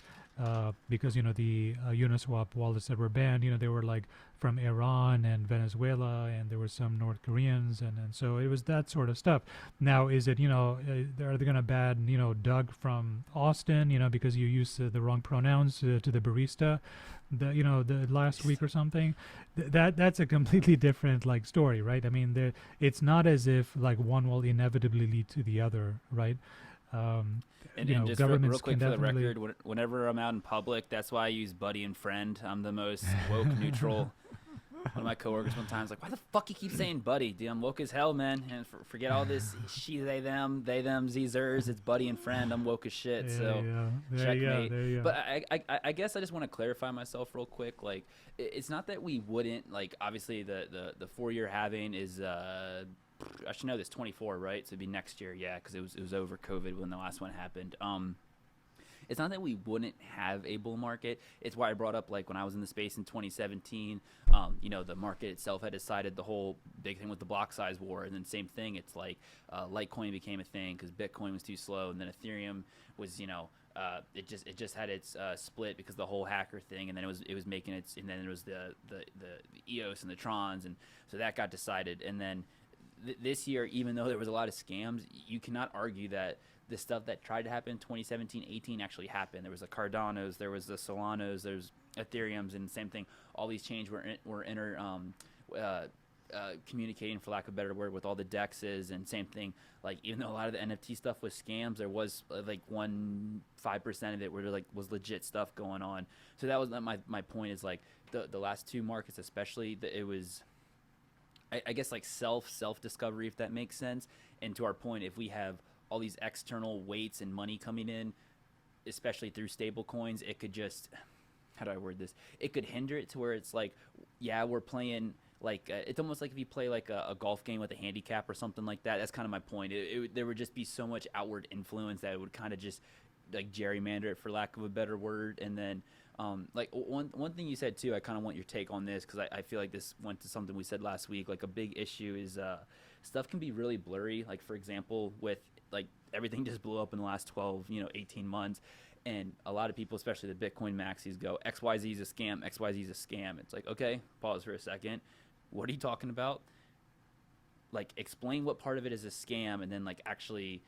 Because, the Uniswap wallets that were banned, they were like from Iran and Venezuela, and there were some North Koreans, and so it was that sort of stuff. Now, is it, are they going to ban, Doug from Austin, because you used the wrong pronouns to the barista, the last week or something? That's a completely different like story, right? I mean, it's not as if like one will inevitably lead to the other, right? And just real quick for the record, whenever I'm out in public, that's why I use buddy and friend. I'm the most woke neutral One of my coworkers one time was like, "Why the fuck you keep saying buddy, dude? I'm woke as hell, man. And forget all this she, they, them, zers. It's buddy and friend. I'm woke as shit." Yeah, So yeah. There you go. checkmate. There you go. But I guess I just want to clarify myself real quick. Like, it's not that we wouldn't like. Obviously, the 4-year halving is I should know this, 24, right? So it'd be next year, yeah, because it was over COVID when the last one happened. It's not that we wouldn't have a bull market. It's why I brought up, like, when I was in the space in 2017, the market itself had decided the whole big thing with the block size war. And then same thing, it's like Litecoin became a thing because Bitcoin was too slow. And then Ethereum was, it just had its split because the whole hacker thing. And then it was making its, and then it was the EOS and the Trons. And so that got decided. And then this year, even though there was a lot of scams, you cannot argue that the stuff that tried to happen in 2017, 18 actually happened. There was the Cardanos, there was the Solanos, there's Ethereums, and same thing. All these chains were communicating, for lack of a better word, with all the dexes, and same thing. Like, even though a lot of the NFT stuff was scams, there was like 5% of it where like was legit stuff going on. So that was my point. Is like the last two markets, especially, it was, I guess, like self discovery, if that makes sense. And to our point, if we have all these external weights and money coming in, especially through stable coins, it could just, how do I word this? It could hinder it to where it's like, yeah, we're playing like, it's almost like if you play like a golf game with a handicap or something like that. That's kind of my point. There would just be so much outward influence that it would kind of just like gerrymander it, for lack of a better word. And then like one thing you said too, I kind of want your take on this, because I feel like this went to something we said last week. Like, a big issue is stuff can be really blurry. Like, for example, with like everything just blew up in the last 12, 18 months. And a lot of people, especially the Bitcoin maxis, go, XYZ is a scam, XYZ is a scam. It's like, okay, pause for a second. What are you talking about? Like, explain what part of it is a scam, and then like actually,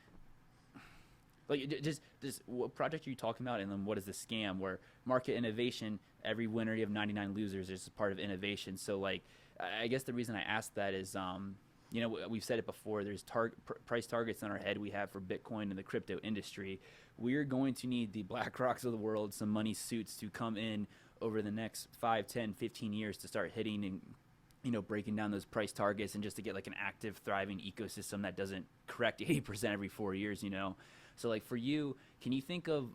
like, just what project are you talking about, and then what is the scam? Where market innovation, every winner you have 99 losers. Is part of innovation. So like, I guess the reason I asked that is, we've said it before. There's price targets in our head we have for Bitcoin and the crypto industry. We're going to need the BlackRocks of the world, some money suits, to come in over the next 5, 10, 15 years to start hitting and breaking down those price targets, and just to get like an active, thriving ecosystem that doesn't correct 80% every 4 years. So like, for you, can you think of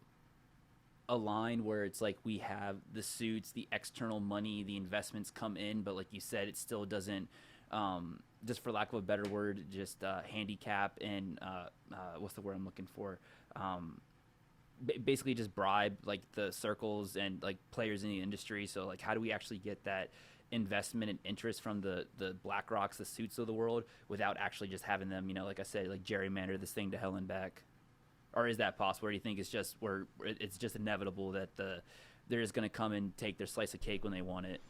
a line where it's like we have the suits, the external money, the investments come in, but like you said, it still doesn't, just for lack of a better word, just handicap and what's the word I'm looking for? Basically just bribe like the circles and like players in the industry. So like, how do we actually get that investment and interest from the BlackRocks, the suits of the world, without actually just having them, like I said, like gerrymander this thing to hell and back? Or is that possible? Or do you think it's just inevitable that they're just going to come and take their slice of cake when they want it?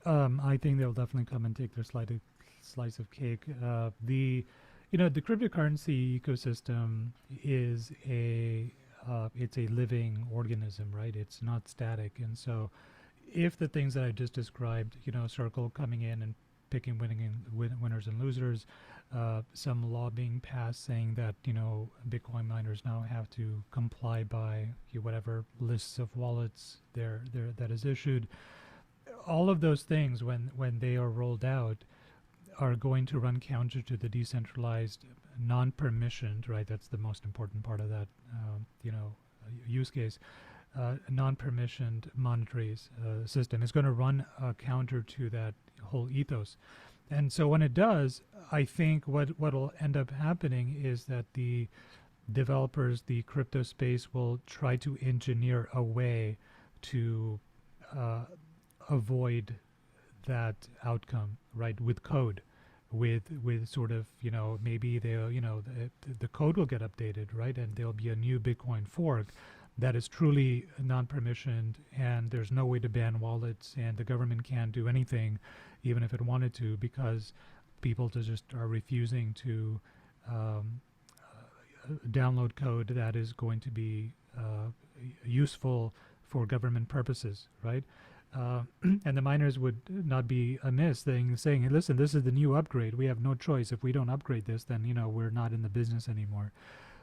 I think they'll definitely come and take their slice of cake. The cryptocurrency ecosystem is it's a living organism, right? It's not static. And so if the things that I just described, Circle coming in and picking winners and losers, some law being passed saying that, Bitcoin miners now have to comply by whatever lists of wallets that is issued. All of those things, when they are rolled out, are going to run counter to the decentralized, non-permissioned, right? That's the most important part of that, use case. Non-permissioned monetary system is going to run counter to that whole ethos. And so when it does, I think what will end up happening is that the developers, the crypto space, will try to engineer a way to avoid that outcome, right? With code, with sort of, maybe they'll, the code will get updated, right? And there'll be a new Bitcoin fork that is truly non-permissioned, and there's no way to ban wallets, and the government can't do anything, even if it wanted to, because people just are refusing to download code that is going to be useful for government purposes, right? And the miners would not be amiss saying, hey, listen, this is the new upgrade. We have no choice. If we don't upgrade this, then we're not in the business anymore.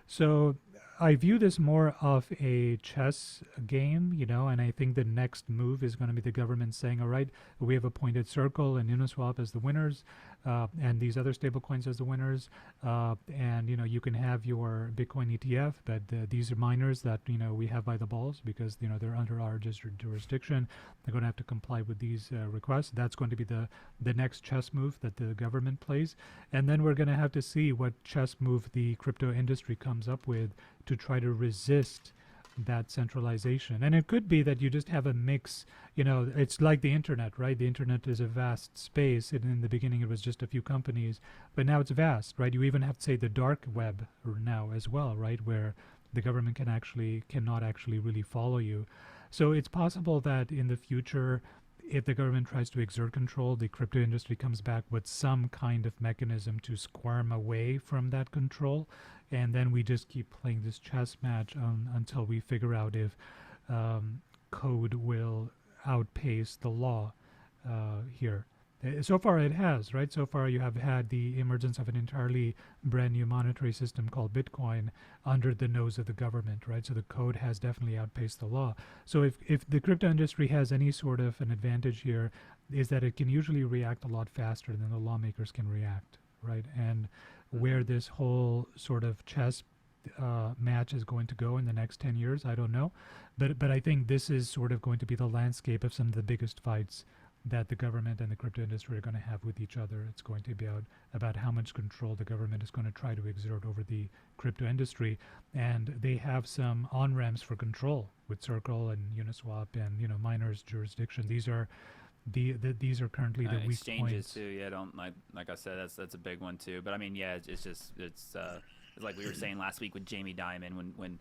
So I view this more of a chess game, and I think the next move is going to be the government saying, all right, we have appointed Circle and Uniswap as the winners, and these other stablecoins as the winners, and you can have your Bitcoin ETF, but these are miners that we have by the balls because they're under our jurisdiction. They're going to have to comply with these requests. That's going to be the next chess move that the government plays, and then we're going to have to see what chess move the crypto industry comes up with to try to resist that centralization. And it could be that you just have a mix. It's like the internet, right? The internet is a vast space, and in the beginning it was just a few companies, but now it's vast, right? You even have to say the dark web now as well, right? Where the government cannot actually really follow you. So it's possible that in the future, if the government tries to exert control, the crypto industry comes back with some kind of mechanism to squirm away from that control. And then we just keep playing this chess match until we figure out if code will outpace the law here. So far it has, right? So far you have had the emergence of an entirely brand new monetary system called Bitcoin under the nose of the government, right? So the code has definitely outpaced the law. So if the crypto industry has any sort of an advantage here, is that it can usually react a lot faster than the lawmakers can react, right? And where this whole sort of chess match is going to go in the next 10 years, I don't know. But I think this is sort of going to be the landscape of some of the biggest fights that the government and the crypto industry are going to have with each other. It's going to be about how much control the government is going to try to exert over the crypto industry. And they have some on-ramps for control with Circle and Uniswap and, miners' jurisdiction. These are these are currently the weak exchanges points. too. Yeah, don't like I said, that's a big one too. But I mean, yeah, it's like we were saying last week with Jamie Dimon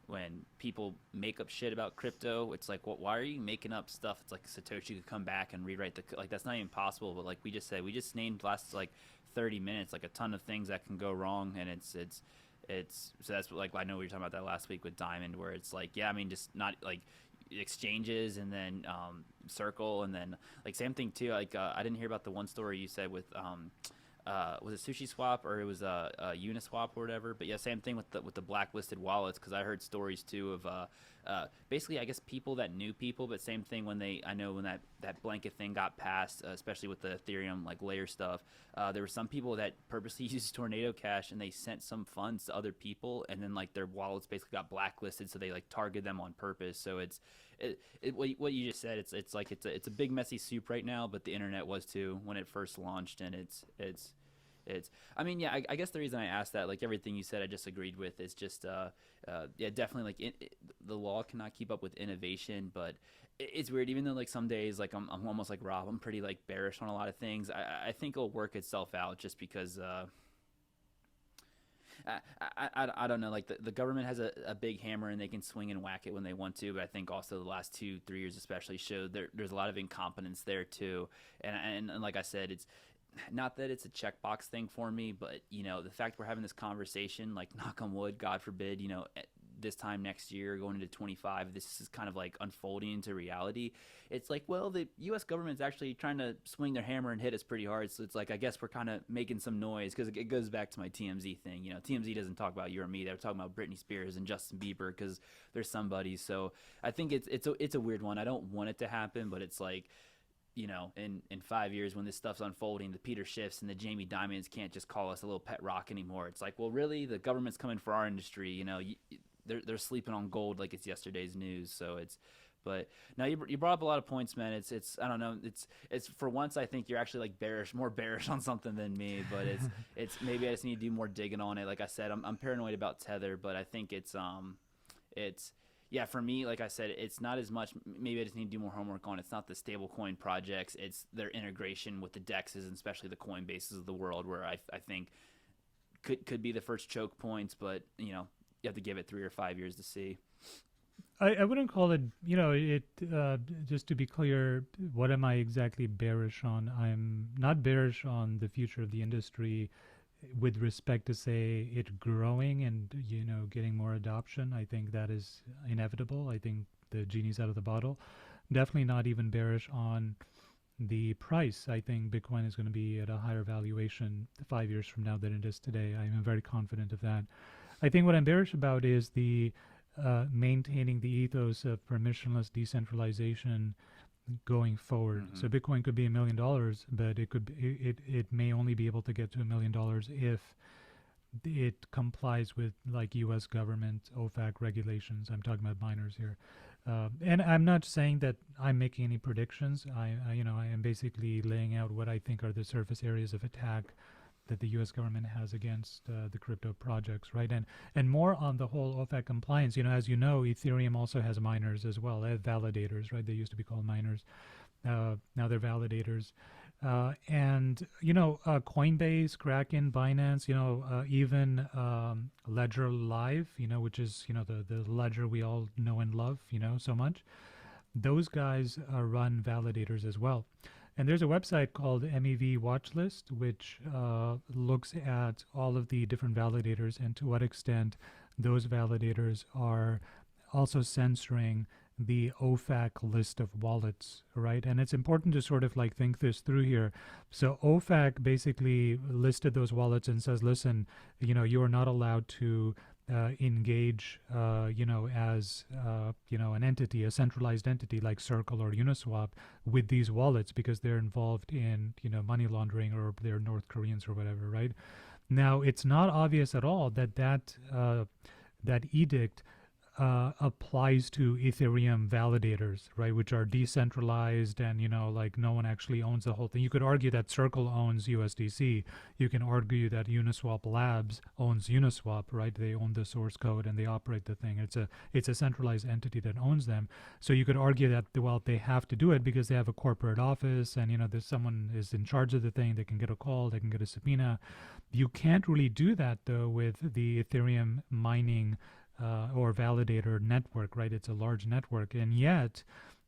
when people make up shit about crypto, it's like, well, why are you making up stuff? It's like Satoshi could come back and rewrite like that's not even possible. But like we just said, we just named last like 30 minutes like a ton of things that can go wrong, and it's so that's like I know we were talking about that last week with Diamond, where it's like, yeah, I mean, just not like exchanges and then Circle, and then like same thing too. Like I didn't hear about the one story you said with was it Sushi Swap or it was Uniswap or whatever? But yeah, same thing with the blacklisted wallets, because I heard stories too of basically I guess people that knew people, but same thing when I know when that blanket thing got passed, especially with the Ethereum like layer stuff, there were some people that purposely used Tornado Cash and they sent some funds to other people, and then like their wallets basically got blacklisted, so they like targeted them on purpose. So what you just said, it's like it's a big messy soup right now, but the internet was too when it first launched, and it's I mean, yeah, I guess the reason I asked that, like everything you said I just agreed with, is just yeah, definitely like the law cannot keep up with innovation. But it's weird, even though like some days like I'm almost like Rob, I'm pretty like bearish on a lot of things. I think it'll work itself out, just because I don't know. Like the government has a big hammer and they can swing and whack it when they want to. But I think also the last 2-3 years especially showed there's a lot of incompetence there too. And like I said, it's not that it's a checkbox thing for me, but the fact we're having this conversation, like knock on wood, God forbid, this time next year going into 25, this is kind of like unfolding into reality. It's like, well, the U.S. government's actually trying to swing their hammer and hit us pretty hard. So it's like, I guess we're kind of making some noise, because it goes back to my TMZ thing. TMZ doesn't talk about you or me. They're talking about Britney Spears and Justin Bieber because they're somebody. So I think it's a weird one. I don't want it to happen, but it's like, in 5 years when this stuff's unfolding, the Peter Schiffs and the Jamie Dimons can't just call us a little pet rock anymore. It's like, well, really, the government's coming for our industry. They're sleeping on gold like it's yesterday's news. So but now you brought up a lot of points, man. It's I don't know. It's for once I think you're actually like more bearish on something than me. But it's maybe I just need to do more digging on it. Like I said, I'm paranoid about Tether, but I think it's yeah, for me, like I said, it's not as much. Maybe I just need to do more homework on. It's not the stablecoin projects. It's their integration with the DEXs and especially the Coinbases of the world, where I think could be the first choke points. But you have to give it 3 or 5 years to see. I wouldn't call it, just to be clear, what am I exactly bearish on? I'm not bearish on the future of the industry with respect to, say, it growing and, getting more adoption. I think that is inevitable. I think the genie's out of the bottle. Definitely not even bearish on the price. I think Bitcoin is going to be at a higher valuation 5 years from now than it is today. I'm very confident of that. I think what I'm bearish about is the maintaining the ethos of permissionless decentralization going forward. Mm-hmm. So Bitcoin could be $1 million, but it may only be able to get to $1 million if it complies with like U.S. government OFAC regulations. I'm talking about miners here, and I'm not saying that I'm making any predictions. I am basically laying out what I think are the surface areas of attack that the U.S. government has against the crypto projects, right? And more on the whole OFAC compliance. As you know, Ethereum also has miners as well, validators, right? They used to be called miners. Now they're validators. And Coinbase, Kraken, Binance, even Ledger Live, which is the ledger we all know and love, so much. Those guys run validators as well. And there's a website called MEV Watchlist, which looks at all of the different validators and to what extent those validators are also censoring the OFAC list of wallets, right? And it's important to sort of like think this through here. So OFAC basically listed those wallets and says, listen, you are not allowed to engage, as, an entity, a centralized entity like Circle or Uniswap with these wallets because they're involved in, money laundering or they're North Koreans or whatever, right? Now, it's not obvious at all that edict applies to Ethereum validators, right, which are decentralized and, like no one actually owns the whole thing. You could argue that Circle owns USDC. You can argue that Uniswap Labs owns Uniswap, right? They own the source code and they operate the thing. It's a centralized entity that owns them. So you could argue that, well, they have to do it because they have a corporate office and, there's someone is in charge of the thing. They can get a call, they can get a subpoena. You can't really do that, though, with the Ethereum mining or validator network, right? It's a large network. And yet,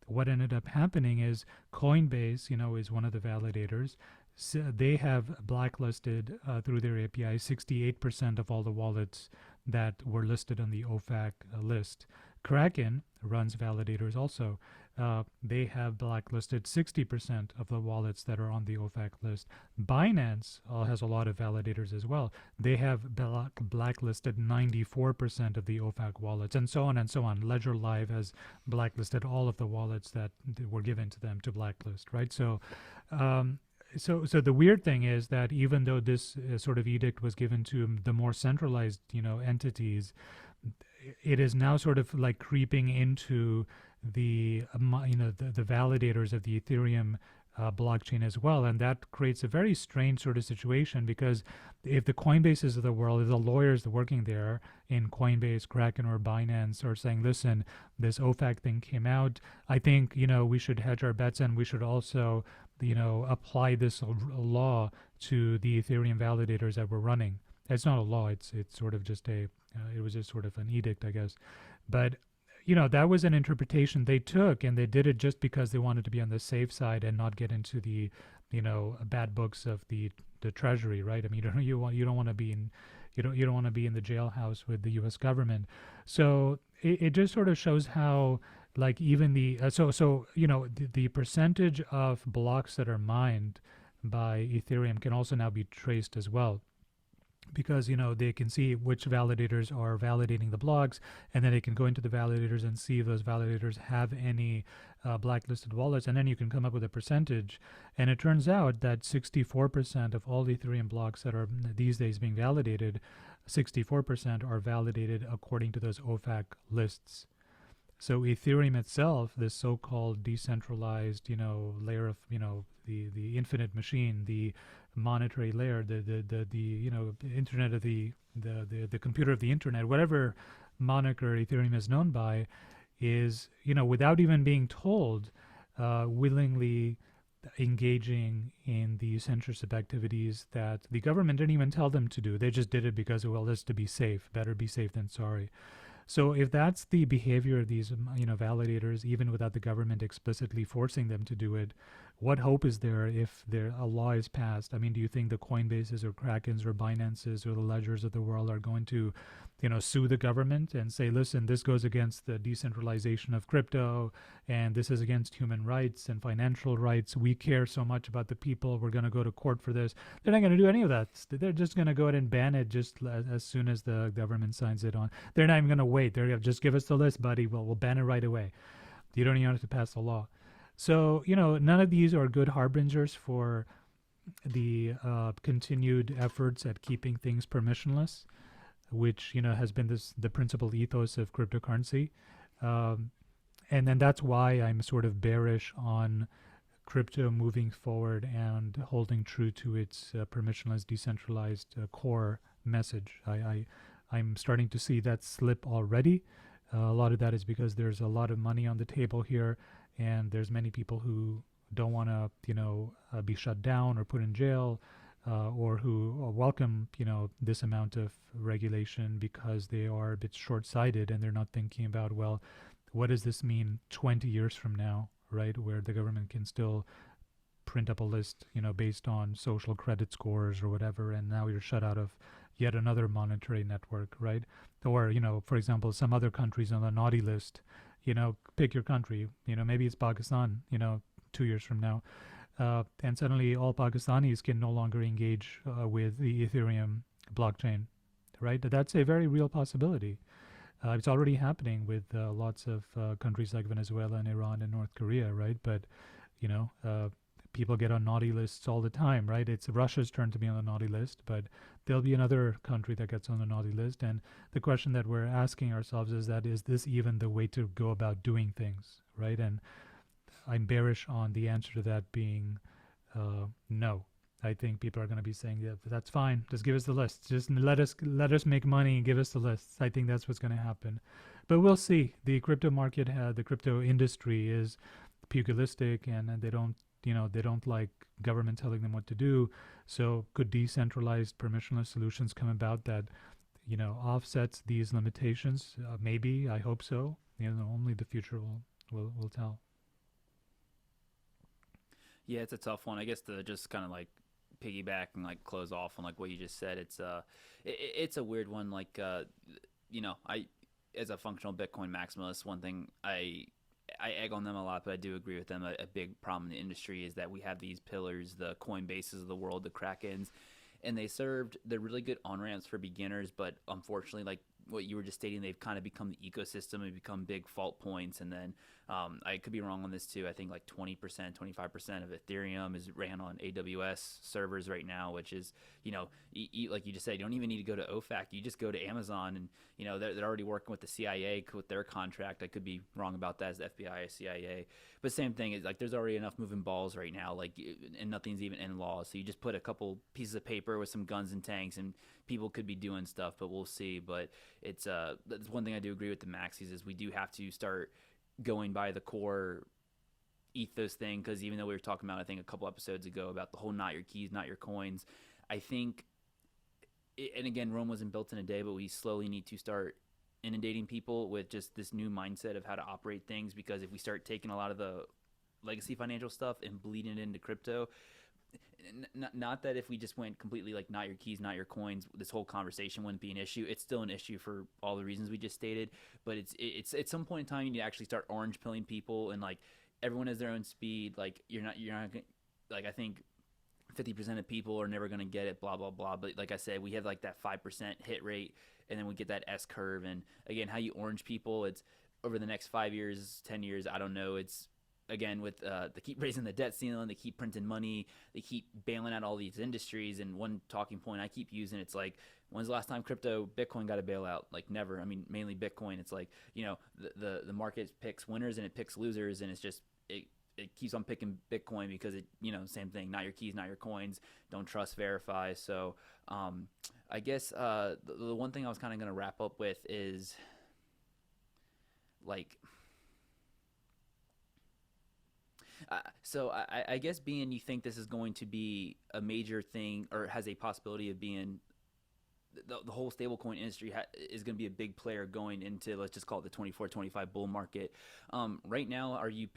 what ended up happening is Coinbase, is one of the validators. So they have blacklisted through their API 68% of all the wallets that were listed on the OFAC list. Kraken runs validators also. They have blacklisted 60% of the wallets that are on the OFAC list. Binance has a lot of validators as well. They have blacklisted 94% of the OFAC wallets, and so on and so on. Ledger Live has blacklisted all of the wallets that were given to them to blacklist, right? So the weird thing is that even though this sort of edict was given to the more centralized, entities, it is now sort of like creeping into the validators of the Ethereum blockchain as well, and that creates a very strange sort of situation because if the Coinbases of the world, if the lawyers working there in Coinbase, Kraken, or Binance are saying, listen, this OFAC thing came out, I think we should hedge our bets and we should also apply this law to the Ethereum validators that we're running. It's not a law. It's sort of just it was just sort of an edict, I guess. But that was an interpretation they took, and they did it just because they wanted to be on the safe side and not get into the, bad books of the Treasury, right? I mean, you don't want to be in, you don't want to be in the jailhouse with the U.S. government. So it just sort of shows how, like, even the the percentage of blocks that are mined by Ethereum can also now be traced as well, because they can see which validators are validating the blocks, and then they can go into the validators and see if those validators have any blacklisted wallets, and then you can come up with a percentage. And it turns out that 64% of all Ethereum blocks that are these days being validated, 64% are validated according to those OFAC lists. So Ethereum itself, this so-called decentralized, layer of, the infinite machine, the monetary layer, the internet of the computer of the internet, whatever moniker Ethereum is known by, is without even being told, willingly engaging in the censorship activities that the government didn't even tell them to do. They just did it because, well, it's to be safe. Better be safe than sorry. So if that's the behavior of these, validators, even without the government explicitly forcing them to do it, what hope is there if a law is passed? I mean, do you think the Coinbases or Krakens or Binances or the Ledgers of the world are going to, sue the government and say, listen, this goes against the decentralization of crypto, and this is against human rights and financial rights. We care so much about the people. We're going to go to court for this. They're not going to do any of that. They're just going to go ahead and ban it just as soon as the government signs it on. They're not even going to wait. They're going to just give us the list, buddy. We'll ban it right away. You don't even have to pass the law. So, none of these are good harbingers for the continued efforts at keeping things permissionless, which, has been the principal ethos of cryptocurrency. And then that's why I'm sort of bearish on crypto moving forward and holding true to its permissionless, decentralized core message. I'm starting to see that slip already. A lot of that is because there's a lot of money on the table here, and there's many people who don't want to, be shut down or put in jail, or who welcome, this amount of regulation because they are a bit short-sighted and they're not thinking about, well, what does this mean 20 years from now, right? Where the government can still print up a list, based on social credit scores or whatever, and now you're shut out of yet another monetary network, right? Or, for example, some other countries on the naughty list, pick your country, maybe it's Pakistan, 2 years from now. And suddenly all Pakistanis can no longer engage with the Ethereum blockchain, right? That's a very real possibility. It's already happening with lots of countries like Venezuela and Iran and North Korea, right? But, people get on naughty lists all the time, right? It's Russia's turn to be on the naughty list, but there'll be another country that gets on the naughty list. And the question that we're asking ourselves is this even the way to go about doing things, right? And I'm bearish on the answer to that being no. I think people are going to be saying, yeah, that's fine. Just give us the list. Just let us make money and give us the lists. I think that's what's going to happen. But we'll see. The crypto market, the crypto industry is pugilistic, and they don't like government telling them what to do. So could decentralized permissionless solutions come about that, offsets these limitations? Maybe. I hope so. Only the future will tell. Yeah, it's a tough one. I guess to just kind of like piggyback and like close off on like what you just said, it's a weird one. Like I as a functional Bitcoin maximalist, one thing I egg on them a lot, but I do agree with them. A big problem in the industry is that we have these pillars, the Coinbases of the world, the Krakens, and they're really good on ramps for beginners, but unfortunately, like what you were just stating, they've kind of become the ecosystem and become big fault points. And then I could be wrong on this too. I think like 20%, 25% of Ethereum is ran on AWS servers right now, which is, like you just said, you don't even need to go to OFAC. You just go to Amazon, and they're already working with the CIA with their contract. I could be wrong about that as the FBI or CIA, but same thing is like there's already enough moving balls right now, like, and nothing's even in law. So you just put a couple pieces of paper with some guns and tanks, and people could be doing stuff, but we'll see. But that's one thing I do agree with the maxis is we do have to start going by the core ethos thing, because even though we were talking about, I think a couple episodes ago, about the whole not your keys, not your coins, I think and again, Rome wasn't built in a day, but we slowly need to start inundating people with just this new mindset of how to operate things, because if we start taking a lot of the legacy financial stuff and bleeding it into crypto, not that if we just went completely like not your keys, not your coins, this whole conversation wouldn't be an issue. It's still an issue for all the reasons we just stated, but it's at some point in time you need to actually start orange pilling people, and like everyone has their own speed. Like you're not like, I think 50% of people are never going to get it, blah blah blah. But like I said, we have like that 5% hit rate, and then we get that S curve. And again, how you orange people, it's over the next 5 years, 10 years, I don't know. It's again with they keep raising the debt ceiling, they keep printing money, they keep bailing out all these industries. And one talking point I keep using, it's like, when's the last time Bitcoin got a bailout? Like never. I mean, mainly Bitcoin. It's like, the market picks winners and it picks losers, and it's just it keeps on picking Bitcoin because same thing, not your keys, not your coins, don't trust, verify. So I guess the one thing I was kind of going to wrap up with is like, so I guess being you think this is going to be a major thing, or has a possibility of being the whole stablecoin industry is going to be a big player going into, let's just call it the 24-25 bull market. Right now, are you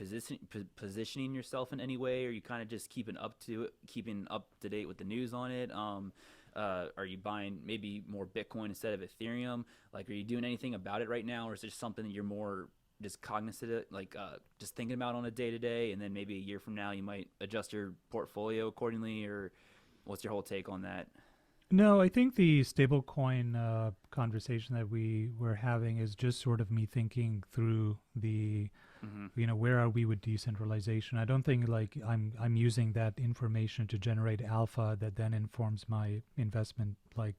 positioning yourself in any way? Are you kind of just keeping up to date with the news on it? Are you buying maybe more Bitcoin instead of Ethereum? Like, are you doing anything about it right now, or is it just something that you're more just cognizant of, like just thinking about on a day to day, and then maybe a year from now you might adjust your portfolio accordingly, or what's your whole take on that? No, I think the stablecoin conversation that we were having is just sort of me thinking through the, Mm-hmm. where are we with decentralization. I don't think like I'm using that information to generate alpha that then informs my investment, like,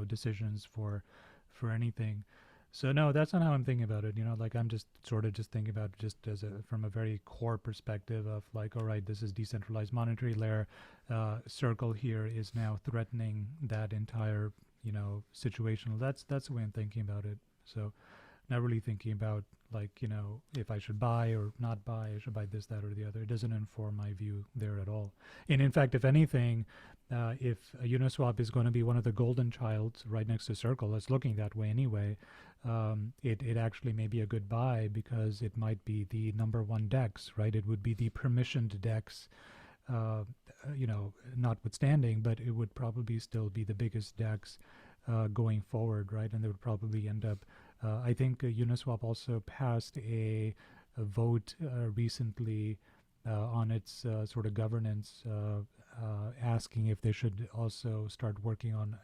decisions for anything. So no, that's not how I'm thinking about it. Like, I'm just sort of just thinking about it just as from a very core perspective of like, all right, this is decentralized monetary layer. Circle here is now threatening that entire, situation. That's the way I'm thinking about it. So not really thinking about like, if I should buy or not buy, I should buy this, that, or the other. It doesn't inform my view there at all. And in fact, if anything, if a Uniswap is going to be one of the golden childs right next to Circle, it's looking that way anyway. It actually may be a good buy because it might be the number one DEX, right? It would be the permissioned DEX, notwithstanding, but it would probably still be the biggest DEX going forward, right? And they would probably end up. I think Uniswap also passed a vote recently on its sort of governance, asking if they should also start working on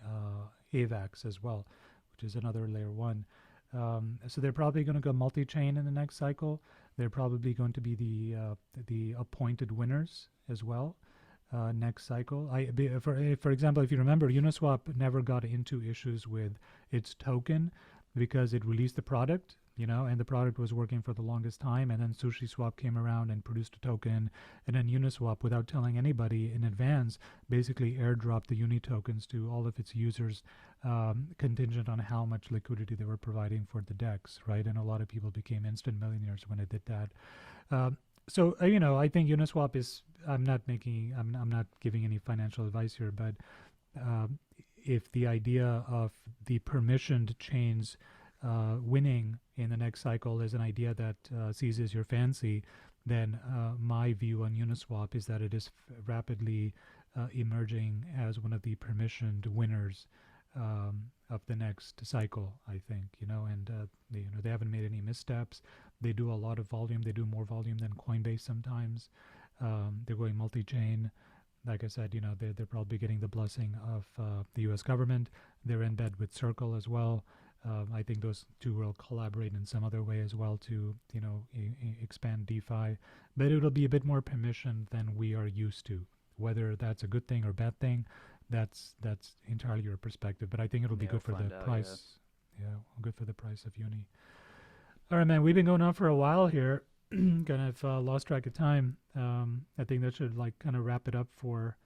AVAX as well, which is another layer one. So they're probably going to go multi-chain in the next cycle. They're probably going to be the appointed winners as well next cycle. For example, if you remember, Uniswap never got into issues with its token because it released the product, and the product was working for the longest time, and then SushiSwap came around and produced a token, and then Uniswap, without telling anybody in advance, basically airdropped the Uni tokens to all of its users, contingent on how much liquidity they were providing for the DEX, right? And a lot of people became instant millionaires when it did that. I think Uniswap is. I'm not giving any financial advice here, but if the idea of the permissioned chains winning in the next cycle is an idea that seizes your fancy, then my view on Uniswap is that it is rapidly emerging as one of the permissioned winners of the next cycle, I think, and they haven't made any missteps. They do a lot of volume. They do more volume than Coinbase sometimes. They're going multi-chain. Like I said, they're probably getting the blessing of the U.S. government. They're in bed with Circle as well. I think those two will collaborate in some other way as well to, expand DeFi. But it'll be a bit more permission than we are used to. Whether that's a good thing or bad thing, that's entirely your perspective. But I think it'll be good for the price. Yeah, good for the price of Uni. All right, man. We've been going on for a while here. Kind of lost track of time. I think that should kind of wrap it up for